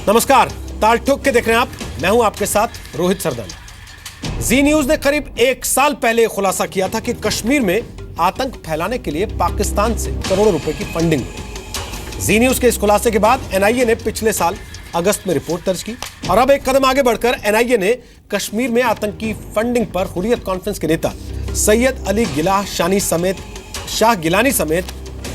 नमस्कार, ताल ठोक के देख रहे हैं आप। मैं हूं आपके साथ रोहित सरदाना। जी न्यूज ने करीब एक साल पहले खुलासा किया था कि कश्मीर में आतंक फैलाने के लिए पाकिस्तान से करोड़ों रुपए की फंडिंग हुई। जी न्यूज के इस खुलासे के बाद एनआईए ने पिछले साल अगस्त में रिपोर्ट दर्ज की और अब एक कदम आगे बढ़कर एनआईए ने कश्मीर में आतंकी फंडिंग पर हुर्रियत कॉन्फ्रेंस के नेता सैयद अली शाह गिलानी समेत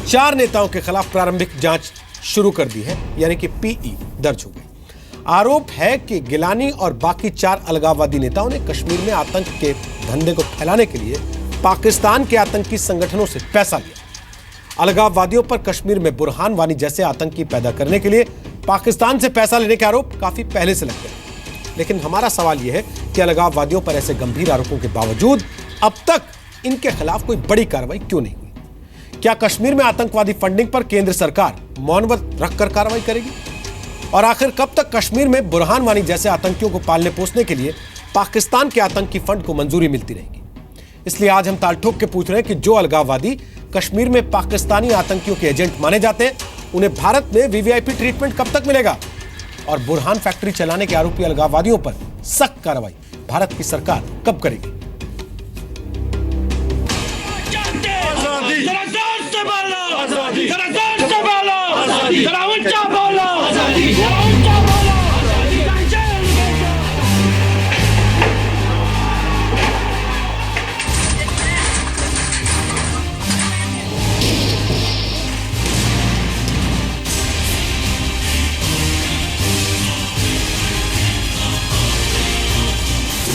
4 नेताओं के खिलाफ प्रारंभिक जांच शुरू कर दी है, यानी कि पीई दर्ज हो गई। आरोप है कि गिलानी और बाकी 4 अलगाववादी नेताओं ने कश्मीर में आतंक के धंधे को फैलाने के लिए पाकिस्तान के आतंकी संगठनों से पैसा लिया। अलगाववादियों पर कश्मीर में बुरहान वानी जैसे आतंकी पैदा करने के लिए पाकिस्तान से पैसा लेने के आरोप काफी पहले से लगते हैं। लेकिन हमारा सवाल यह है कि अलगाववादियों पर ऐसे गंभीर आरोपों के बावजूद अब तक इनके खिलाफ कोई बड़ी कार्रवाई क्यों नहीं हुई? क्या कश्मीर में आतंकवादी फंडिंग पर केंद्र सरकार मौन व्रत रखकर कार्रवाई करेगी? और आखिर कब तक कश्मीर में बुरहान वानी जैसे आतंकियों को पालने पोसने के लिए पाकिस्तान के आतंकी फंड को मंजूरी मिलती रहेगी? इसलिए आज हम ताल ठोक के पूछ रहे हैं कि जो अलगाववादी कश्मीर में पाकिस्तानी आतंकियों के एजेंट माने जाते हैं, उन्हें भारत में वीवीआईपी ट्रीटमेंट कब तक मिलेगा? और बुरहान फैक्ट्री चलाने के आरोपी अलगाववादियों पर सख्त कार्रवाई भारत की सरकार कब करेगी?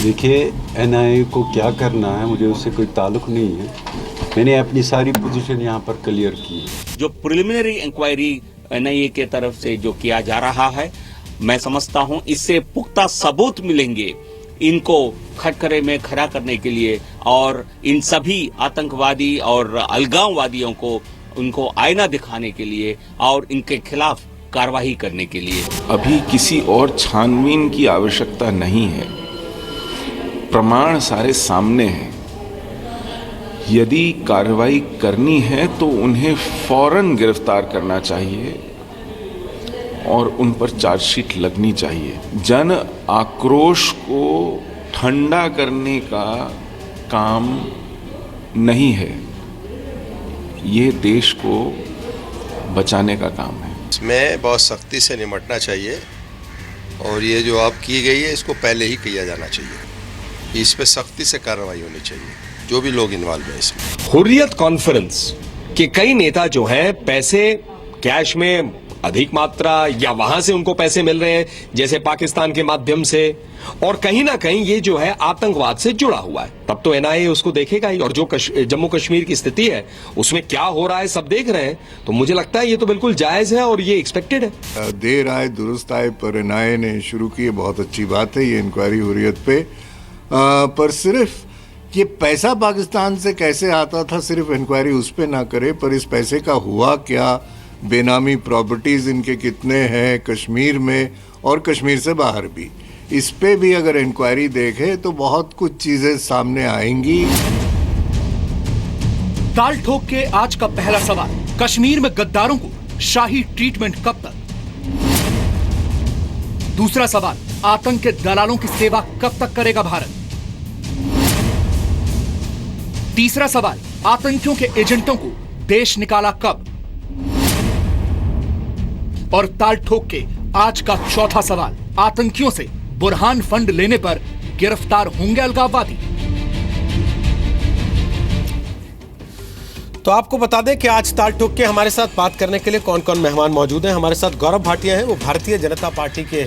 देखिए, एनआईए को क्या करना है मुझे उससे कोई ताल्लुक नहीं है। मैंने अपनी सारी पोजीशन यहाँ पर क्लियर की है। जो प्रिलिमिनरी इंक्वायरी एनआईए के तरफ से जो किया जा रहा है, मैं समझता हूँ इससे पुख्ता सबूत मिलेंगे इनको खटखरे में खड़ा करने के लिए और इन सभी आतंकवादी और अलगाववादियों को उनको आईना दिखाने के लिए और इनके खिलाफ कार्रवाई करने के लिए। अभी किसी और छानबीन की आवश्यकता नहीं है, प्रमाण सारे सामने हैं। यदि कार्रवाई करनी है तो उन्हें फौरन गिरफ्तार करना चाहिए और उन पर चार्जशीट लगनी चाहिए। जन आक्रोश को ठंडा करने का काम नहीं है, ये देश को बचाने का काम है। इसमें बहुत सख्ती से निपटना चाहिए और ये जो अब की गई है इसको पहले ही किया जाना चाहिए। इस पे सख्ती से कार्रवाई होनी चाहिए, जो भी लोग इन्वॉल्व है इसमें। हुर्रियत कॉन्फ्रेंस के कई नेता जो है पैसे कैश में अधिक मात्रा या वहां से उनको पैसे मिल रहे हैं जैसे पाकिस्तान के माध्यम से, और कहीं ना कहीं ये जो है आतंकवाद से जुड़ा हुआ है। तब तो एनआईए उसको देखेगा ही, और जो जम्मू कश्मीर की स्थिति है उसमें क्या हो रहा है सब देख रहे हैं। तो मुझे लगता है ये तो बिल्कुल जायज है और ये एक्सपेक्टेड है। देर आए दुरुस्त आए पर एनआईए ने शुरू की, बहुत अच्छी बात है ये इंक्वायरी हुर्रियत पे। पर सिर्फ ये पैसा पाकिस्तान से कैसे आता था सिर्फ इंक्वायरी उस पे ना करे, पर इस पैसे का हुआ क्या, बेनामी प्रॉपर्टीज इनके कितने हैं कश्मीर में और कश्मीर से बाहर भी, इस पे भी अगर इंक्वायरी देखे तो बहुत कुछ चीजें सामने आएंगी। ताल ठोक के आज का पहला सवाल, कश्मीर में गद्दारों को शाही ट्रीटमेंट कब तक? दूसरा सवाल, आतंक के दलालों की सेवा कब तक करेगा भारत? तीसरा सवाल, आतंकियों के एजेंटों को देश निकाला कब? और ताल ठोक के आज का चौथा सवाल, आतंकियों से बुरहान फंड लेने पर गिरफ्तार होंगे अलगाववादी? तो आपको बता दें कि आज ताल ठोक के हमारे साथ बात करने के लिए कौन कौन मेहमान मौजूद हैं। हमारे साथ गौरव भाटिया हैं, वो भारतीय जनता पार्टी के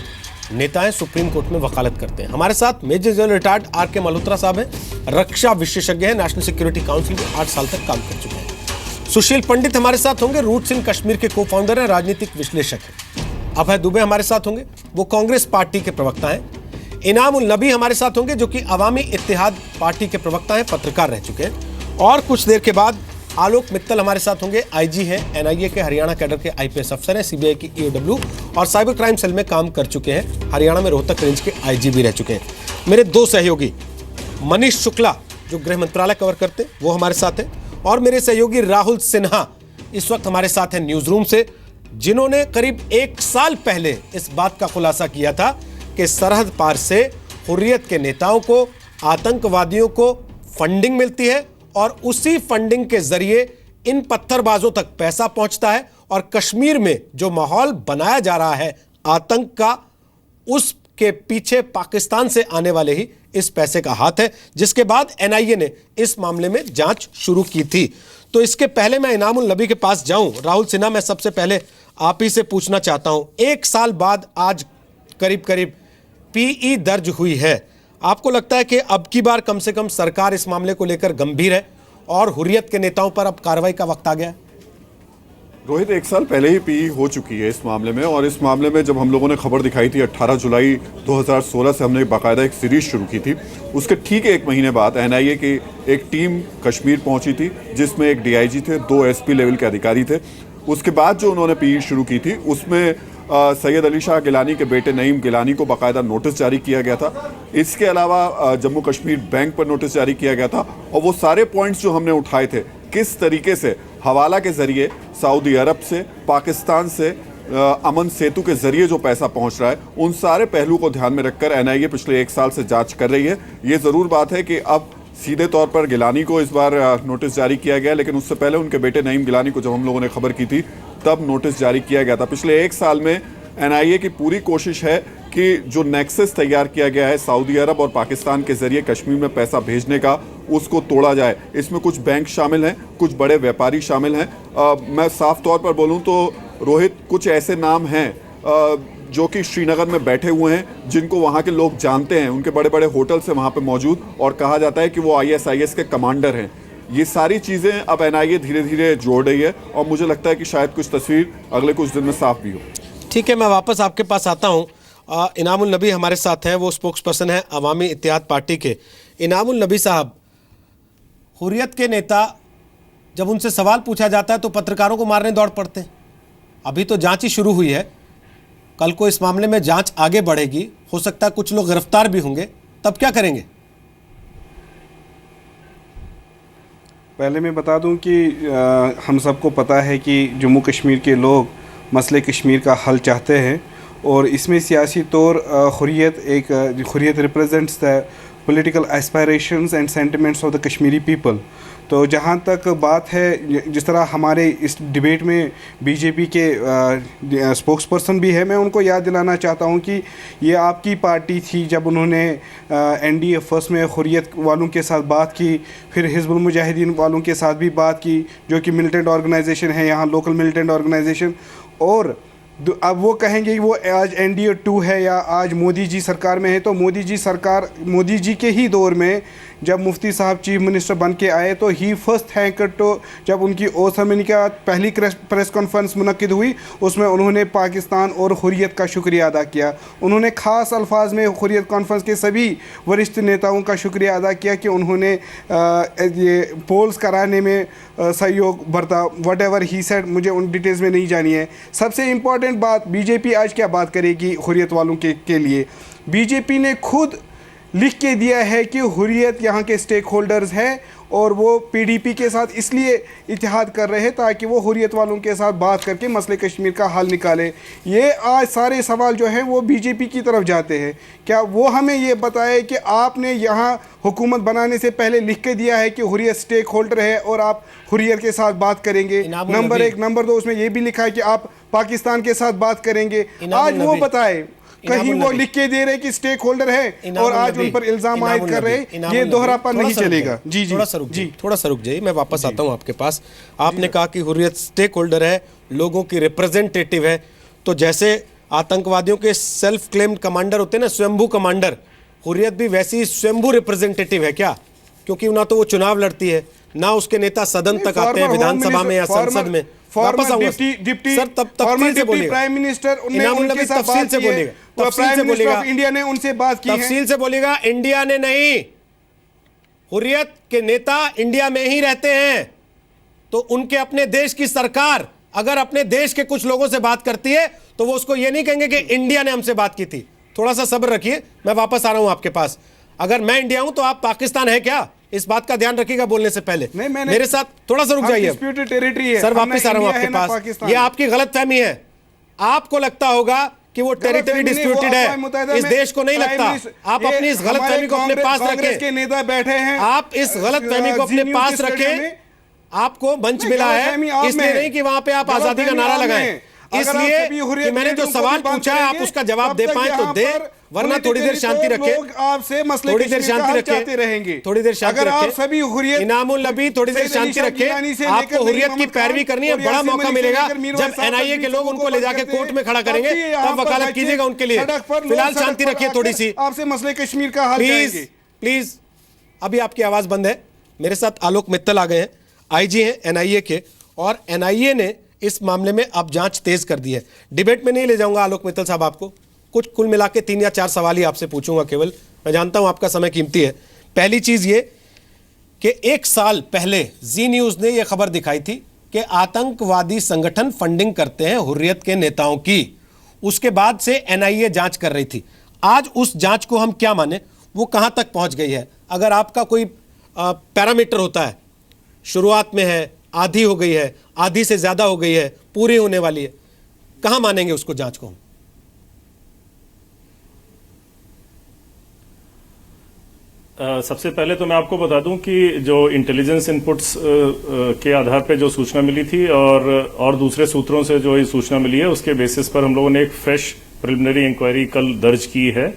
नेता हैं, सुप्रीम कोर्ट में वकालत करते हैं। हमारे साथ major general retired R K. Malhotra साहब हैं, रक्षा विशेषज्ञ हैं, नेशनल सिक्योरिटी काउंसिल में 8 साल तक काम कर चुके हैं। सुशील पंडित हमारे साथ होंगे, रूट्स इन कश्मीर के को-फाउंडर हैं, राजनीतिक विश्लेषक हैं। अभय दुबे हमारे साथ होंगे, वो कांग्रेस पार्टी के प्रवक्ता हैं। इनाम उल नबी हमारे साथ होंगे, जो कि अवामी इत्तेहाद पार्टी के प्रवक्ता हैं, पत्रकार रह चुके हैं। और कुछ देर के बाद आलोक मित्तल हमारे साथ होंगे, आईजी हैं, एनआईए के हरियाणा कैडर के आईपीएस अफसर हैं, सीबीआई की ईओडब्ल्यू और साइबर क्राइम सेल में काम कर चुके हैं, हरियाणा में रोहतक रेंज के आईजी भी रह चुके हैं। मेरे 2 सहयोगी मनीष शुक्ला जो गृह मंत्रालय कवर करते वो हमारे साथ हैं, और मेरे सहयोगी राहुल सिन्हा इस वक्त हमारे साथ हैं न्यूज रूम से। जिन्होंने करीब 1 साल पहले इस बात का खुलासा किया था कि सरहद पार से हुर्रियत के नेताओं को, आतंकवादियों को फंडिंग मिलती है और उसी फंडिंग के जरिए इन पत्थरबाजों तक पैसा पहुंचता है और कश्मीर में जो माहौल बनाया जा रहा है आतंक का, उसके पीछे पाकिस्तान से आने वाले ही इस पैसे का हाथ है, जिसके बाद एनआईए ने इस मामले में जांच शुरू की थी। तो इसके पहले मैं इनामुल नबी के पास जाऊं, राहुल सिन्हा, मैं सबसे पहले आप ही से पूछना चाहता हूं, 1 साल बाद आज करीब करीब पीई दर्ज हुई है, आपको लगता है कि अब की बार कम से कम सरकार इस मामले को लेकर गंभीर है और हुर्रियत के नेताओं पर अब कार्रवाई का वक्त आ गया है? रोहित, 1 साल पहले ही पीई हो चुकी है इस मामले में, और इस मामले में जब हम लोगों ने खबर दिखाई थी 18 जुलाई 2016 से हमने बाकायदा एक सीरीज शुरू की थी, उसके ठीक 1 महीने बाद एनआईए की एक टीम कश्मीर पहुंची थी जिसमें एक डीआईजी थे, 2 एसपी लेवल के अधिकारी थे। उसके बाद जो उन्होंने पीई शुरू की थी उसमें सैयद अली शाह गिलानी के बेटे नईम गिलानी को बाकायदा नोटिस जारी किया गया था। इसके अलावा जम्मू कश्मीर बैंक पर नोटिस जारी किया गया था, और वो सारे पॉइंट्स जो हमने उठाए थे, किस तरीके से हवाला के जरिए सऊदी अरब से, पाकिस्तान से, अमन सेतु के जरिए जो पैसा पहुंच रहा है, उन सारे पहलू को ध्यान में रखकर एनआईए पिछले 1 साल से जांच कर रही है। ये ज़रूर बात है कि अब सीधे तौर पर गिलानी को इस बार नोटिस जारी किया गया, लेकिन उससे पहले उनके बेटे नईम गिलानी को जब हम लोगों ने खबर की थी तब नोटिस जारी किया गया था। पिछले 1 साल में एनआईए की पूरी कोशिश है कि जो नेक्सस तैयार किया गया है सऊदी अरब और पाकिस्तान के जरिए कश्मीर में पैसा भेजने का, उसको तोड़ा जाए। इसमें कुछ बैंक शामिल हैं, कुछ बड़े व्यापारी शामिल हैं। मैं साफ तौर पर बोलूं तो रोहित, कुछ ऐसे नाम हैं जो कि श्रीनगर में बैठे हुए हैं, जिनको वहाँ के लोग जानते हैं, उनके बड़े बड़े होटल से वहाँ पे मौजूद, और कहा जाता है कि वो आईएसआईएस के कमांडर हैं। ये सारी चीज़ें अब एनआईए धीरे धीरे जोड़ रही है, और मुझे लगता है कि शायद कुछ तस्वीर अगले कुछ दिन में साफ भी हो। ठीक है, मैं वापस आपके पास आता हूँ। इनामुल नबी हमारे साथ हैं, वो स्पोक्स पर्सन है अवामी इत्तेहाद पार्टी के। इनामुल नबी साहब, हुर्रियत के नेता जब उनसे सवाल पूछा जाता है तो पत्रकारों को मारने दौड़ पड़ते हैं। अभी तो जांच ही शुरू हुई है, कल को इस मामले में जांच आगे बढ़ेगी, हो सकता है कुछ लोग गिरफ्तार भी होंगे, तब क्या करेंगे? पहले मैं बता दूं कि हम सबको पता है कि जम्मू कश्मीर के लोग मसले कश्मीर का हल चाहते हैं, और इसमें सियासी तौर Hurriyat represents the political aspirations and sentiments of the Kashmiri people. तो जहाँ तक बात है, जिस तरह हमारे इस डिबेट में बीजेपी के स्पोक्स पर्सन भी है, मैं उनको याद दिलाना चाहता हूँ कि ये आपकी पार्टी थी जब उन्होंने एनडीए फर्स्ट में हुर्रियत वालों के साथ बात की, फिर हिजबुल मुजाहिदीन वालों के साथ भी बात की, जो कि मिलिटेंट ऑर्गेनाइजेशन है यहाँ, लोकल मिलिटेंट ऑर्गेनाइजेशन। और अब वो कहेंगे कि वो आज एनडीए 2 है या आज मोदी जी सरकार में है, तो मोदी जी के ही दौर में जब मुफ्ती साहब चीफ मिनिस्टर बन के आए तो ही फर्स्ट थैंक तो जब उनकी ओथ सेरेमनी का पहली प्रेस कॉन्फ्रेंस मुनक्किद हुई, उसमें उन्होंने पाकिस्तान और हुर्रियत का शुक्रिया अदा किया। उन्होंने ख़ास अल्फाज में हुर्रियत कॉन्फ्रेंस के सभी वरिष्ठ नेताओं का शुक्रिया अदा किया कि उन्होंने ये पोल्स कराने में सहयोग बरता। वट एवर ही सेड, मुझे उन डिटेल्स में नहीं जानी है। सबसे इम्पॉर्टेंट बात, बीजेपी आज क्या बात करेगी हुर्रियत वालों के लिए? बीजेपी ने खुद लिख के दिया है कि हुर्रियत यहाँ के स्टेक होल्डर्स हैं और वो पीडीपी के साथ इसलिए इत्तेहाद कर रहे हैं ताकि वो हुर्रियत वालों के साथ बात करके मसले कश्मीर का हल निकाले। ये आज सारे सवाल जो हैं वो बीजेपी की तरफ जाते हैं। क्या वो हमें ये बताए कि आपने यहाँ हुकूमत बनाने से पहले लिख के दिया है कि हुर्रियत स्टेक होल्डर है और आप हुर्रियत के साथ बात करेंगे? नंबर 1। नंबर 2, उसमें ये भी लिखा है कि आप पाकिस्तान के साथ बात करेंगे। आज वो बताए, कहीं वो लिख के दे रहे कि स्टेक होल्डर है और आज उन पर इल्जाम आयद कर रहे, ये दोहरापन नहीं चलेगा। जी थोड़ा सा रुक जाइए, मैं वापस आता हूं आपके पास। आपने कहा कि हुर्रियत स्टेक होल्डर है, लोगों की रिप्रेजेंटेटिव है, तो जैसे आतंकवादियों के सेल्फ क्लेम्ड कमांडर होते हैं ना, स्वयंभू कमांडर, हुर्रियत भी वैसी स्वयंभू रिप्रेजेंटेटिव है क्या? क्योंकि ना तो वो चुनाव लड़ती है, ना उसके नेता सदन तक आते हैं, विधानसभा में या संसद में। वापस आऊंगा सर, तब तफसील से बोलिएगा। प्राइम मिनिस्टर उनके साथ तफसील से बोलिएगा, तफसील से बोलिएगा। इंडिया ने उनसे बात की है, तफसील से बोलिएगा। इंडिया ने नहीं, हुर्रियत के नेता इंडिया में ही रहते हैं, तो उनके अपने देश की सरकार अगर अपने देश के कुछ लोगों से बात करती है तो वो उसको ये नहीं कहेंगे कि इंडिया ने हमसे बात की थी। थोड़ा सा सब्र रखिए, मैं वापस आ रहा हूं आपके पास। अगर मैं इंडिया हूं तो आप पाकिस्तान है क्या? इस बात का ध्यान रखिएगा बोलने से पहले। मेरे साथ थोड़ा सा रुक जाइए टेरिटरी है सर, वापस आ रहा हूं आपके पास। ये आपकी गलतफहमी है, आपको लगता होगा कि वो टेरिटरी डिस्प्यूटेड है, इस देश को नहीं लगता। आप अपनी इस गलतफहमी को अपने पास रखें, के नेता बैठे हैं, आप इस गलतफहमी को अपने पास रखें। आपको मंच मिला है इसलिए नहीं कि वहां पे आप आजादी का नारा लगाएं, इसलिए कि मैंने जो सवाल पूछा है आप उसका जवाब दे पाए तो दे, वरना थोड़ी देर शांति रखें, आपसे मसले थोड़ी देर शांति चाहते रहेंगे, रखें, थोड़ी देर शांति अगर आप रखें। सभी हुर्रियत इनामुल नबी थोड़ी देर शांति रखें। आपको हुर्रियत की पैरवी करनी है, बड़ा मौका मिलेगा जब एनआईए के लोग उनको ले जाके कोर्ट में खड़ा करेंगे, तब वकालत कीजिएगा उनके लिए। फिलहाल शांति रखिए थोड़ी सी, आपसे मसले कश्मीर का हल प्लीज प्लीज। अभी आपकी आवाज बंद है। मेरे साथ आलोक मित्तल आ गए हैं, आईजी हैं एनआईए के, और एनआईए ने इस मामले में अब जांच तेज कर दी है। डिबेट में नहीं ले जाऊंगा आलोक मित्तल साहब आपको, कुछ कुल मिला के 3 या 4 सवाल ही आपसे पूछूंगा केवल। मैं जानता हूं आपका समय कीमती है। पहली चीज ये कि 1 साल पहले जी न्यूज ने यह खबर दिखाई थी कि आतंकवादी संगठन फंडिंग करते हैं हुर्रियत के नेताओं की। उसके बाद से एनआईए जांच कर रही थी। आज उस जांच को हम क्या माने, वो कहां तक पहुंच गई है? अगर आपका कोई पैरामीटर होता है, शुरुआत में है, आधी हो गई है, आधी से ज्यादा हो गई है, पूरी होने वाली है, कहां मानेंगे उसको जांच को? सबसे पहले तो मैं आपको बता दूं कि जो इंटेलिजेंस इनपुट्स के आधार पे जो सूचना मिली थी और दूसरे सूत्रों से जो ये सूचना मिली है, उसके बेसिस पर हम लोगों ने एक फ्रेश प्रिलिमिनरी इंक्वायरी कल दर्ज की है,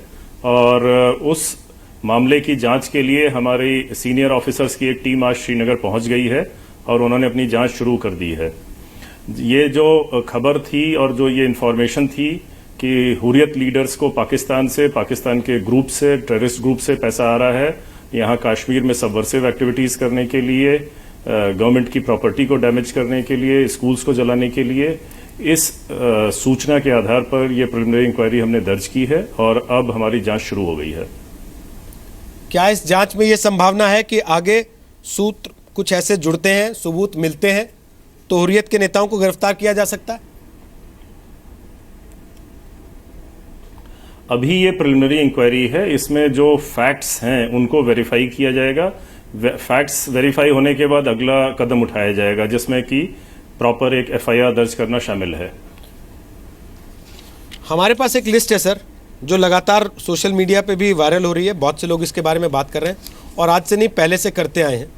और उस मामले की जांच के लिए हमारी सीनियर ऑफिसर्स की एक टीम आज श्रीनगर पहुंच गई है और उन्होंने अपनी जांच शुरू कर दी है। ये जो खबर थी और जो ये इंफॉर्मेशन थी कि हुर्रियत लीडर्स को पाकिस्तान के ग्रुप से, टेररिस्ट ग्रुप से पैसा आ रहा है यहाँ कश्मीर में सबवर्सिव एक्टिविटीज करने के लिए, गवर्नमेंट की प्रॉपर्टी को डैमेज करने के लिए, स्कूल्स को जलाने के लिए, इस सूचना के आधार पर यह प्रिलिमिनरी इंक्वायरी हमने दर्ज की है और अब हमारी जांच शुरू हो गई है। क्या इस जांच में यह संभावना है कि आगे सूत्र कुछ ऐसे जुड़ते हैं, सबूत मिलते हैं तो हुर्रियत के नेताओं को गिरफ्तार किया जा सकता है? अभी ये प्रिलिमिनरी इंक्वायरी है, इसमें जो फैक्ट्स हैं उनको वेरीफाई किया जाएगा। फैक्ट्स वेरीफाई होने के बाद अगला कदम उठाया जाएगा, जिसमें कि प्रॉपर एक एफआईआर दर्ज करना शामिल है। हमारे पास एक लिस्ट है सर, जो लगातार सोशल मीडिया पे भी वायरल हो रही है, बहुत से लोग इसके बारे में बात कर रहे हैं और आज से नहीं पहले से करते आए हैं,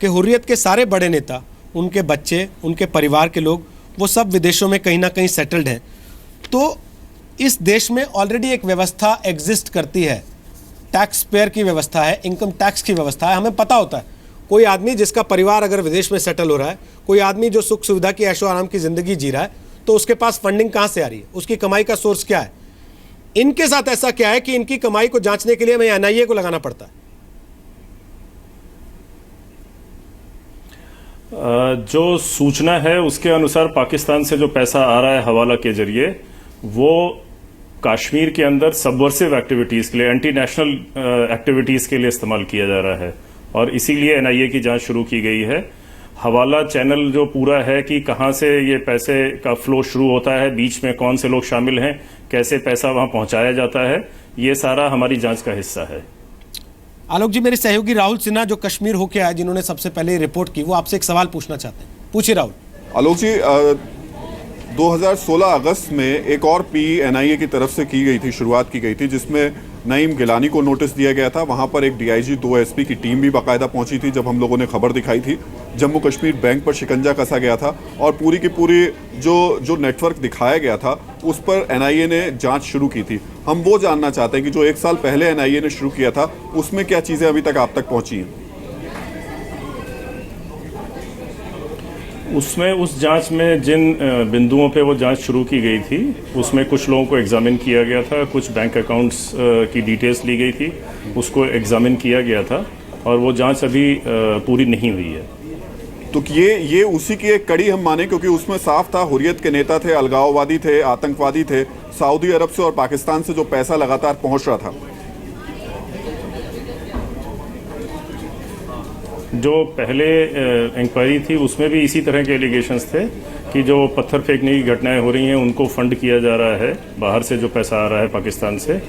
कि हुर्रियत के सारे बड़े नेता, उनके बच्चे, उनके परिवार के लोग, वो सब विदेशों में कहीं ना कहीं सेटल्ड हैं। तो इस देश में ऑलरेडी एक व्यवस्था एग्जिस्ट करती है, टैक्स पेयर की व्यवस्था है, इनकम टैक्स की व्यवस्था है। हमें पता होता है कोई आदमी जिसका परिवार अगर विदेश में सेटल हो रहा है, कोई आदमी जो सुख सुविधा की ऐशो आराम की जिंदगी जी रहा है, तो उसके पास फंडिंग कहाँ से आ रही है, उसकी कमाई का सोर्स क्या है। इनके साथ ऐसा क्या है कि इनकी कमाई को जांचने के लिए हमें एनआईए को लगाना पड़ता है? जो सूचना है उसके अनुसार पाकिस्तान से जो पैसा आ रहा है हवाला के जरिए, वो कश्मीर के अंदर सबवर्सिव एक्टिविटीज के लिए, एंटी नेशनल एक्टिविटीज के लिए इस्तेमाल किया जा रहा है, और इसीलिए एनआईए की जांच शुरू की गई है। हवाला चैनल जो पूरा है कि कहां से ये पैसे का फ्लो शुरू होता है, बीच में कौन से लोग शामिल हैं, कैसे पैसा वहां पहुंचाया जाता है, ये सारा हमारी जांच का हिस्सा है। आलोक जी, मेरे सहयोगी राहुल सिन्हा जो कश्मीर होके आए, जिन्होंने सबसे पहले रिपोर्ट की, वो आपसे एक सवाल पूछना चाहते हैं। पूछिए राहुल। आलोक जी, 2016 अगस्त में एक और पी एनआईए की तरफ से की गई थी, शुरुआत की गई थी, जिसमें नईम गिलानी को नोटिस दिया गया था। वहां पर एक डीआईजी, 2 एसपी की टीम भी बाकायदा पहुंची थी। जब हम लोगों ने खबर दिखाई थी, जम्मू कश्मीर बैंक पर शिकंजा कसा गया था और पूरी की पूरी जो नेटवर्क दिखाया गया था उस पर एनआईए ने जांच शुरू की थी। हम वो जानना चाहते हैं कि जो 1 साल पहले एनआईए ने शुरू किया था, उसमें क्या चीज़ें अभी तक आप तक पहुंची हैं? उसमें उस जांच में जिन बिंदुओं पे वो जांच शुरू की गई थी, उसमें कुछ लोगों को एग्जामिन किया गया था, कुछ बैंक अकाउंट्स की डिटेल्स ली गई थी, उसको एग्जामिन किया गया था, और वो जांच अभी पूरी नहीं हुई है। तो ये उसी की एक कड़ी हम माने, क्योंकि उसमें साफ था हुर्रियत के नेता थे, अलगाववादी थे, आतंकवादी थे, सऊदी अरब से और पाकिस्तान से जो पैसा लगातार पहुंच रहा था। जो पहले इंक्वायरी थी उसमें भी इसी तरह के एलिगेशंस थे कि जो पत्थर फेंकने की घटनाएं हो रही हैं उनको फंड किया जा रहा है, बाहर से जो पैसा आ रहा है पाकिस्तान से।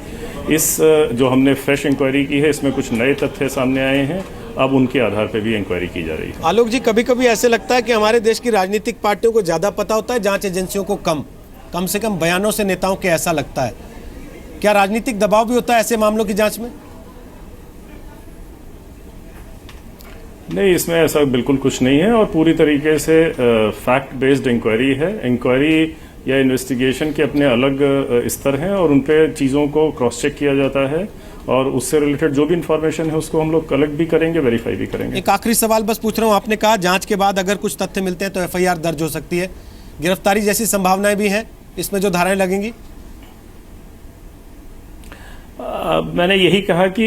इस जो हमने फ्रेश इंक्वायरी की है, इसमें कुछ नए तथ्य सामने आए हैं, अब उनके आधार पर भी इंक्वायरी की जा रही है। आलोक जी, कभी कभी ऐसे लगता है कि हमारे देश की राजनीतिक पार्टियों को ज़्यादा पता होता है, जांच एजेंसियों को कम। कम से कम बयानों से नेताओं के ऐसा लगता है। क्या राजनीतिक दबाव भी होता है ऐसे मामलों की जांच में? नहीं, इसमें ऐसा बिल्कुल कुछ नहीं है और पूरी तरीके से फैक्ट बेस्ड इंक्वायरी है। इंक्वायरी या इन्वेस्टिगेशन के अपने अलग स्तर हैं और उन पे चीज़ों को क्रॉस चेक किया जाता है और उससे रिलेटेड जो भी इंफॉर्मेशन है उसको हम लोग कलेक्ट भी करेंगे, वेरीफाई भी करेंगे। एक आखिरी सवाल बस पूछ रहा हूं, आपने कहा जांच के बाद अगर कुछ तथ्य मिलते हैं तो एफआईआर दर्ज हो सकती है, गिरफ्तारी जैसी संभावनाएं भी हैं इसमें जो धाराएं लगेंगी? मैंने यही कहा कि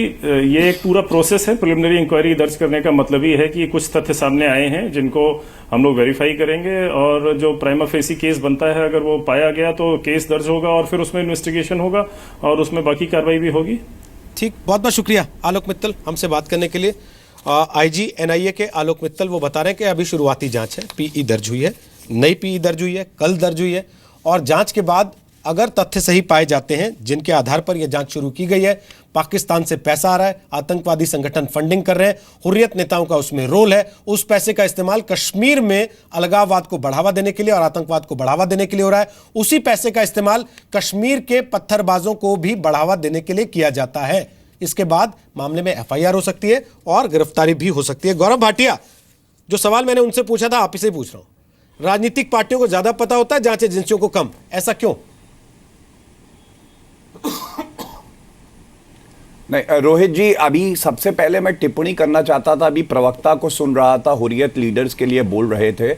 ये एक पूरा प्रोसेस है। प्रिलिमिनरी इंक्वायरी दर्ज करने का मतलब ये है कि कुछ तथ्य सामने आए हैं जिनको हम लोग वेरीफाई करेंगे और जो प्राइमा फेसी केस बनता है अगर वो पाया गया तो केस दर्ज होगा और फिर उसमें इन्वेस्टिगेशन होगा और उसमें बाकी कार्रवाई भी होगी। ठीक, बहुत बहुत शुक्रिया आलोक मित्तल हमसे बात करने के लिए। आईजी एनआईए के आलोक मित्तल वो बता रहे हैं कि अभी शुरुआती जांच है, पीई दर्ज हुई है, नई पीई दर्ज हुई है, कल दर्ज हुई है और जांच के बाद अगर तथ्य सही पाए जाते हैं जिनके आधार पर यह जांच शुरू की गई है, पाकिस्तान से पैसा आ रहा है, आतंकवादी संगठन फंडिंग कर रहे हैं, हुर्रियत नेताओं का उसमें रोल है, उस पैसे का इस्तेमाल कश्मीर में अलगाववाद को बढ़ावा देने के लिए और आतंकवाद को बढ़ावा देने के लिए हो रहा है, उसी पैसे का इस्तेमाल कश्मीर के पत्थरबाजों को भी बढ़ावा देने के लिए किया जाता है। इसके बाद मामले में एफआईआर हो सकती है और गिरफ्तारी भी हो सकती है। गौरव भाटिया, जो सवाल मैंने उनसे पूछा था आप इसे पूछ रहा हूं, राजनीतिक पार्टियों को ज्यादा पता होता है, जांच एजेंसियों को कम, ऐसा क्यों? नहीं रोहित जी, अभी सबसे पहले मैं टिप्पणी करना चाहता था, अभी प्रवक्ता को सुन रहा था, हुर्रियत लीडर्स के लिए बोल रहे थे।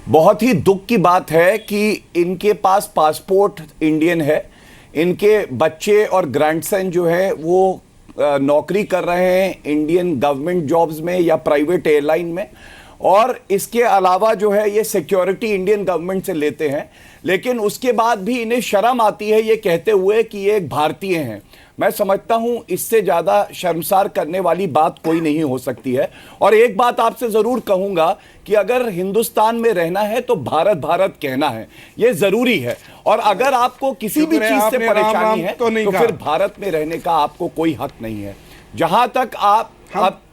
बहुत ही दुख की बात है कि इनके पास पासपोर्ट इंडियन है, इनके बच्चे और ग्रैंडसन जो है वो नौकरी कर रहे हैं इंडियन गवर्नमेंट जॉब्स में या प्राइवेट एयरलाइन में, और इसके अलावा जो है ये सिक्योरिटी इंडियन गवर्नमेंट से लेते हैं, लेकिन उसके बाद भी इन्हें शर्म आती है ये कहते हुए कि ये एक भारतीय हैं। मैं समझता हूं इससे ज्यादा शर्मसार करने वाली बात कोई नहीं हो सकती है। और एक बात आपसे जरूर कहूंगा कि अगर हिंदुस्तान में रहना है तो भारत भारत कहना है, ये जरूरी है। और अगर आपको किसी भी चीज से परेशानी है तो फिर भारत में रहने का आपको कोई हक नहीं है। जहां तक आप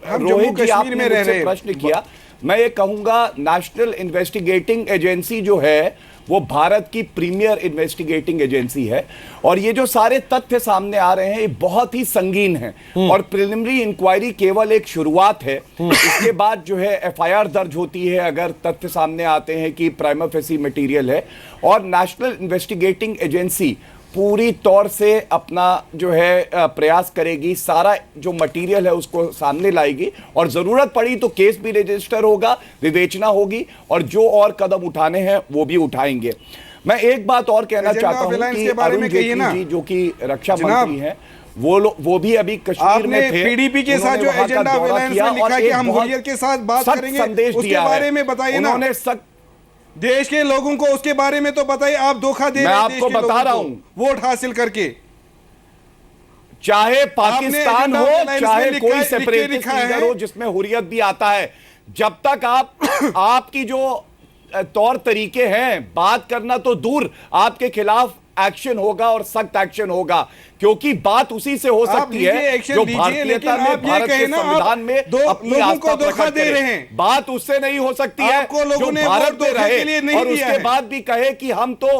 रोहित जी आपने मुझसे प्रश्न किया, मैं ये कहूंगा नेशनल इन्वेस्टिगेटिंग एजेंसी जो है वो भारत की प्रीमियर इन्वेस्टिगेटिंग एजेंसी है और ये जो सारे तथ्य सामने आ रहे हैं ये बहुत ही संगीन हैं और प्रिलिमिनरी इंक्वायरी केवल एक शुरुआत है। इसके बाद जो है एफआईआर दर्ज होती है अगर तथ्य सामने आते हैं कि प्राइमा फेसी मटेरियल है, और नेशनल इन्वेस्टिगेटिंग एजेंसी पूरी तौर से अपना जो है प्रयास करेगी, सारा जो मटेरियल है उसको सामने लाएगी और जरूरत पड़ी तो केस भी रजिस्टर होगा, विवेचना होगी और जो और कदम उठाने हैं वो भी उठाएंगे। मैं एक बात और कहना चाहता हूं कि अरुण जेटली जी जो कि रक्षा मंत्री हैं वो भी अभी कश्मीर में थे, पीडीपी के साथ जो एजेंडा ऑफ अलायंस में लिखा है कि हम हुर्रियत के साथ बात करेंगे, उसके बारे में बताइए ना। उन्होंने सख्त देश के लोगों को उसके बारे में तो बताइए, आप धोखा दे रहे हैं। मैं आपको बता रहा हूं, वोट हासिल करके, चाहे पाकिस्तान हो चाहे कोई सेपरेटिस्ट लीडर हो जिसमें हुर्रियत भी आता है, जब तक आपकी जो तौर तरीके हैं बात करना तो दूर, आपके खिलाफ एक्शन होगा और सख्त एक्शन होगा, क्योंकि बात उसी से हो सकती है जो भारतीयता में, भारत के संविधान में अपनी आस्था प्रकट करे। बात उससे नहीं हो सकती है जो भारत में रहे और उसके बाद भी कहे कि हम तो